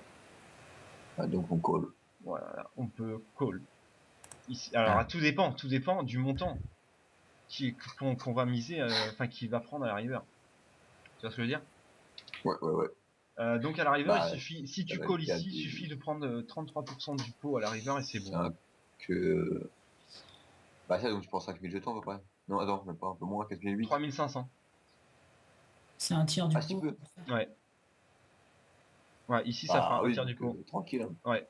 Ah, donc on call. Voilà, on peut call. Ici, alors Ah. tout dépend du montant qu'on va miser, enfin qui va prendre à la river. Tu vois ce que je veux dire? Ouais, ouais, ouais. Donc à la river, il Bah, suffit, si ça tu va être calls cas ici, il suffit de prendre 33% du pot à la river et c'est bon. 5, bah ça, donc tu prends 5000 jetons à peu près. Non, attends, même pas, un peu moins, 4008. 3500. C'est un tiers du Ah, si tu pot. peux. Ouais. Ouais, ici ça Ah fera un oui, tiers du donc pot. tranquille. Hein. Ouais.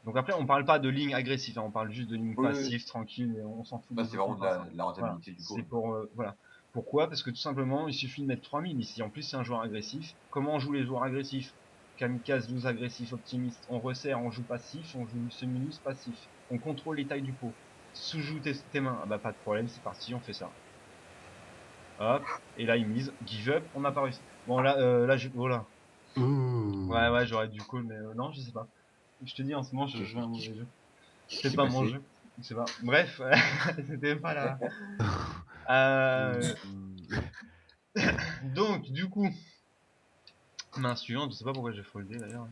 Donc après, on parle pas de ligne agressive, hein, on parle juste de ligne Oui, oui. passive, tranquille, et on s'en fout Là, des c'est autres vraiment de contrastes. Hein. la Voilà. rentabilité du C'est pot. pour, voilà. Pourquoi? Parce que tout simplement, il suffit de mettre 3000 ici. En plus, c'est un joueur agressif. Comment on joue les joueurs agressifs? Kamikaze, loose agressif, optimiste. On resserre, on joue passif, on joue semi-loose passif. On contrôle les tailles du pot. Sous-joue tes mains. Ah bah, pas de problème, c'est parti, on fait ça. Hop. Et là, il mise. Give up, on n'a pas réussi. Bon, là, voilà. Ouh. Ouais, j'aurais dû call, mais non, je sais pas. Je te dis, en ce moment, je joue à un mauvais jeu. C'est Qu'est-ce pas qui s'est mon passé jeu. Je sais pas. Bref, c'était pas là. Euh, donc, du coup, main suivante, je sais pas pourquoi j'ai foldé d'ailleurs.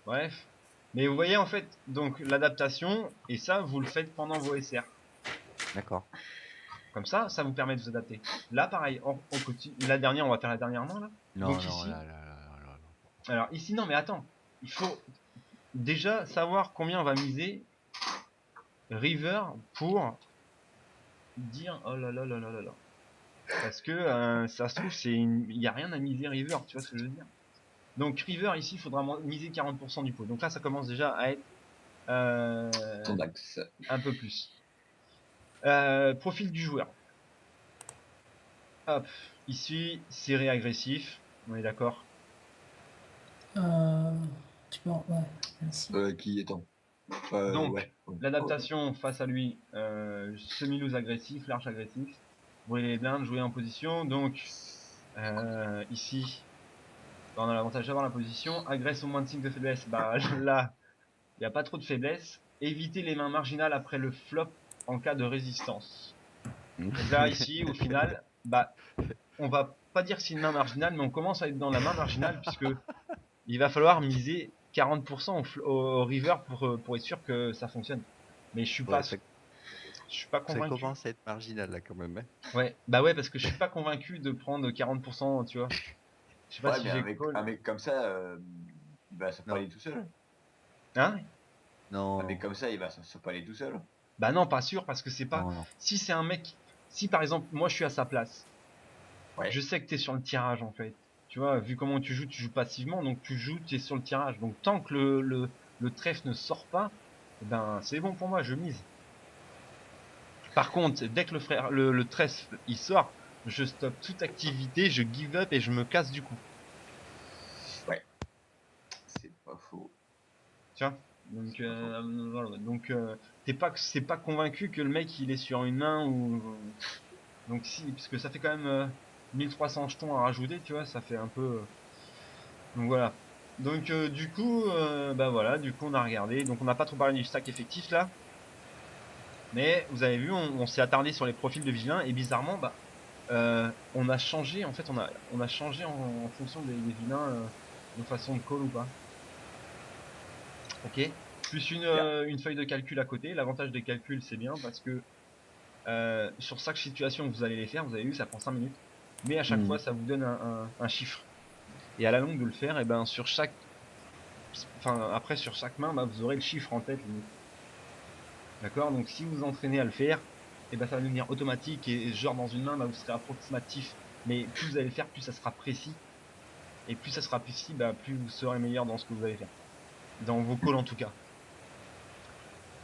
Bref. Mais vous voyez, en fait, donc, l'adaptation, et ça, vous le faites pendant vos SR. D'accord. Comme ça vous permet de vous adapter. Là, pareil, on continue. La dernière, on va faire la dernière main, là. Non, Donc non, ici, là. alors ici, non, mais attends. Il faut déjà savoir combien on va miser river pour dire, oh là là là là là là. Parce que ça se trouve, il y a rien à miser river, tu vois ce que je veux dire. Donc river, ici, il faudra miser 40% du pot. Donc là, ça commence déjà à être Ton axe. un peu plus. Profil du joueur. Hop, ici, serré agressif. On est d'accord. Tu peux... Ouais, merci. Qui est-on Donc, ouais. l'adaptation face à lui, semi-loose agressif, large agressif. Brûler les blindes, jouer en position. Donc, ici, on a l'avantage d'avoir la position. Agresse au moins de signes de faiblesse. Bah là, il n'y a pas trop de faiblesse. Éviter les mains marginales après le flop en cas de résistance. Donc là, ici, au final, bah, on va pas dire que c'est une main marginale, mais on commence à être dans la main marginale puisque il va falloir miser 40% au river pour être sûr que ça fonctionne. Mais Ouais, je suis pas ça convaincu. commence à être marginal là quand même. Hein. Ouais, bah ouais, parce que je suis pas convaincu de prendre 40%, tu vois. Je sais pas Ouais, si mais j'ai call. un mec comme ça, il va se Non, parler tout seul. Hein? Un mec non, comme ça, il va se parler tout seul. Bah non, pas sûr, parce que c'est pas. non. Si c'est un mec. Si par exemple, moi je suis à sa place, Ouais. je sais que t'es sur le tirage en fait. Tu vois, vu comment tu joues passivement, donc tu joues, t'es sur le tirage. Donc tant que le trèfle ne sort pas, eh ben c'est bon pour moi, je mise. Par contre, dès que le trèfle il sort, je stoppe toute activité, je give up et je me casse du coup. Ouais. C'est pas faux. Tu vois? Donc, C'est pas faux. voilà. Donc, c'est pas convaincu que le mec il est sur une main ou. Donc si, parce que ça fait quand même 1300 jetons à rajouter, tu vois, ça fait un peu. Donc voilà. Donc du coup, bah voilà, du coup on a regardé. Donc on n'a pas trop parlé du stack effectif là, mais vous avez vu, on s'est attardé sur les profils de vilains et bizarrement, bah on a changé. En fait, on a changé en fonction des vilains nos façons de call ou pas. Ok. Plus Bien. une feuille de calcul à côté. L'avantage des calculs, c'est bien parce que sur chaque situation que vous allez les faire, vous avez vu, ça prend 5 minutes. Mais à chaque fois, Mhm. ça vous donne un chiffre. Et à la longue de le faire, et ben sur chaque, enfin après sur chaque main, bah, vous aurez le chiffre en tête limite. D'accord. Donc si vous vous entraînez à le faire, et ben ça va devenir automatique et genre dans une main, bah, vous serez approximatif. Mais plus vous allez le faire, plus ça sera précis. Et plus ça sera précis, bah, plus vous serez meilleur dans ce que vous allez faire. Dans vos calls en tout cas.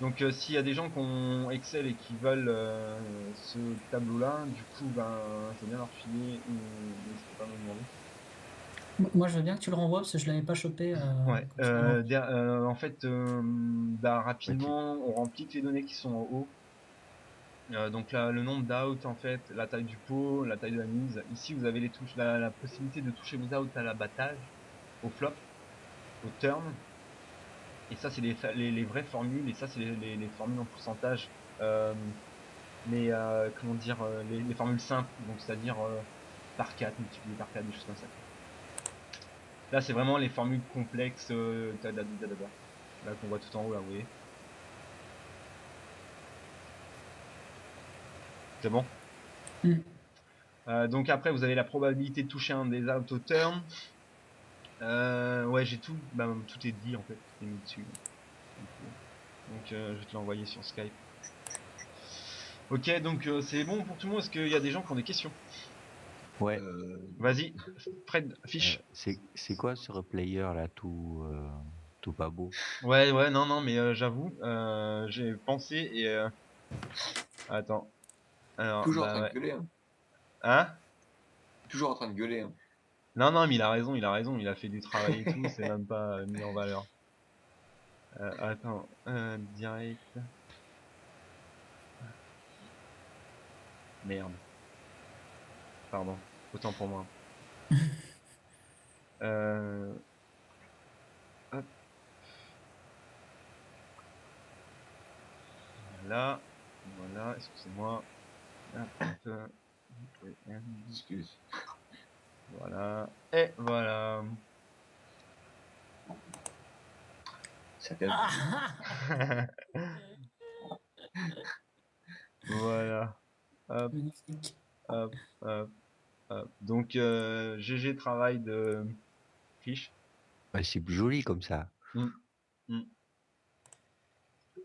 Donc s'il y a des gens qui ont Excel et qui veulent ce tableau-là, du coup, ben, je veux bien leur filer ou n'hésitez pas à me demander. Moi, je veux bien que tu le renvoies parce que je l'avais pas chopé. Ouais. Comme ça, bon. En fait, bah, Ouais, rapidement, on remplit que les données qui sont en haut. Donc là, le nombre d'outs, en fait, la taille du pot, la taille de la mise. Ici, vous avez les touches, la possibilité de toucher vos outs à l'abattage, au flop, au turn. Et ça, c'est les vraies formules. Et ça, c'est les formules en pourcentage. Euh, comment dire, les formules simples, donc c'est-à-dire par 4 multiplié par 4, des choses comme ça. Là, c'est vraiment les formules complexes, là qu'on voit tout en haut, là, vous voyez. C'est bon. Mm. Donc après, vous avez la probabilité de toucher un des out au turn. Ouais, j'ai tout, bah, tout est dit en fait, tout est mis dessus. Donc je vais te l'envoyer sur Skype. Ok, donc c'est bon pour tout le monde. Est-ce qu'il y a des gens qui ont des questions? ouais. Vas-y, Fred, fiche. C'est quoi ce replayer là tout pas beau? Ouais, non, mais j'avoue, j'ai pensé et attends. Alors, Toujours en bah train de ouais. gueuler, hein. Hein? Toujours en train de gueuler, hein. Non, mais il a raison, il a fait du travail et tout, c'est même pas mis en valeur. Attends, direct. Merde, pardon, autant pour moi. Euh, Voilà. Voilà, excusez-moi. Hop, Excuse. voilà. Et voilà. Ça fait Voilà. Hop, Magnifique. hop, hop, hop. Donc, GG travail de fiche. Bah, c'est plus joli comme ça.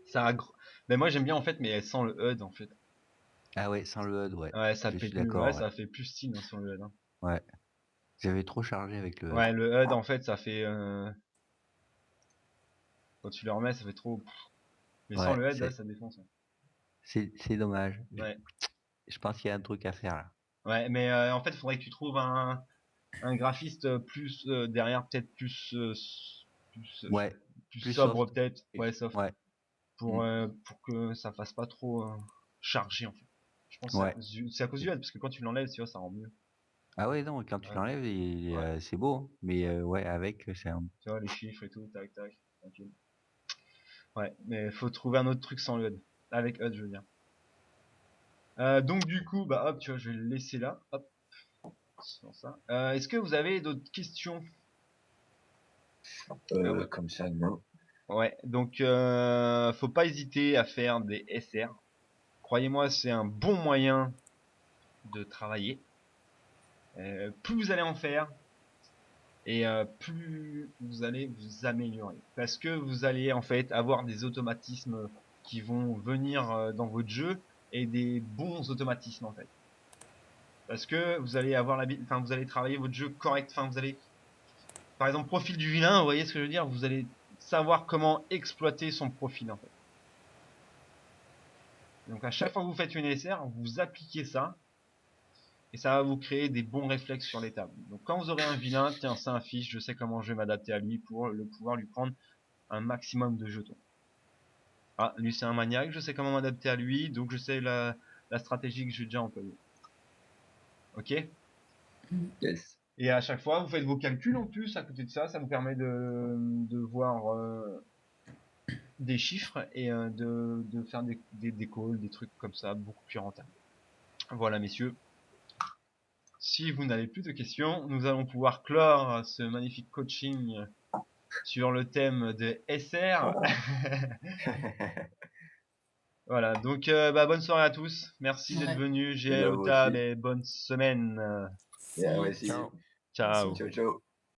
Ça a mais moi j'aime bien en fait, mais sans le HUD en fait. Ah ouais, sans le HUD, ouais. Ouais, ça Je fait suis plus, ouais, d'accord, ouais. ça fait plus style hein, sans le HUD. Hein. Ouais. J'avais trop chargé avec le HUD. Ouais, le HUD en fait, ça fait quand tu le remets, ça fait trop. Mais sans Ouais, le HUD, là, ça défonce. Hein. c'est dommage. Ouais. Je pense qu'il y a un truc à faire là. Ouais, mais en fait, il faudrait que tu trouves un graphiste plus derrière, peut-être plus, Ouais, plus plus sobre soft. peut-être. Ouais, soft. Ouais, Pour que ça fasse pas trop chargé en fait. Je pense que ouais. c'est à cause du HUD, parce que quand tu l'enlèves, tu vois, ça rend mieux. Ah ouais, non, quand tu Ouais. l'enlèves, Ouais. c'est beau, hein. Mais ouais, avec, c'est un... Tu vois, les chiffres et tout, tac, tac, tranquille. Ouais, mais faut trouver un autre truc sans le HUD. Avec HUD, je veux dire. Donc du coup, bah hop, tu vois, je vais le laisser là. Hop, sans ça. Est-ce que vous avez d'autres questions? Ouais. comme ça, non. Ouais, donc faut pas hésiter à faire des SR. Croyez-moi, c'est un bon moyen de travailler. Plus vous allez en faire, et plus vous allez vous améliorer. Parce que vous allez en fait avoir des automatismes qui vont venir dans votre jeu et des bons automatismes en fait. Parce que vous allez avoir enfin vous allez travailler votre jeu correct. Enfin vous allez, par exemple, profil du vilain, vous voyez ce que je veux dire. Vous allez savoir comment exploiter son profil en fait. Donc à chaque fois que vous faites une SR, vous appliquez ça et ça va vous créer des bons réflexes sur les tables. Donc quand vous aurez un vilain, tiens, c'est un fiche, je sais comment je vais m'adapter à lui pour le pouvoir lui prendre un maximum de jetons. Ah, lui c'est un maniaque, je sais comment m'adapter à lui, donc je sais la stratégie que j'ai déjà employée. Ok? Yes. Et à chaque fois, vous faites vos calculs en plus à côté de ça, ça vous permet de voir des chiffres et de faire des calls, des trucs comme ça, beaucoup plus rentables. Voilà messieurs. Si vous n'avez plus de questions, nous allons pouvoir clore ce magnifique coaching sur le thème de SR. Voilà, donc bah, bonne soirée à tous. Merci d'être Ouais. venus. Et GL bah, au vous tab aussi. et bonne semaine. Et à moi Salut. aussi. Ciao. Ciao. Ciao, ciao.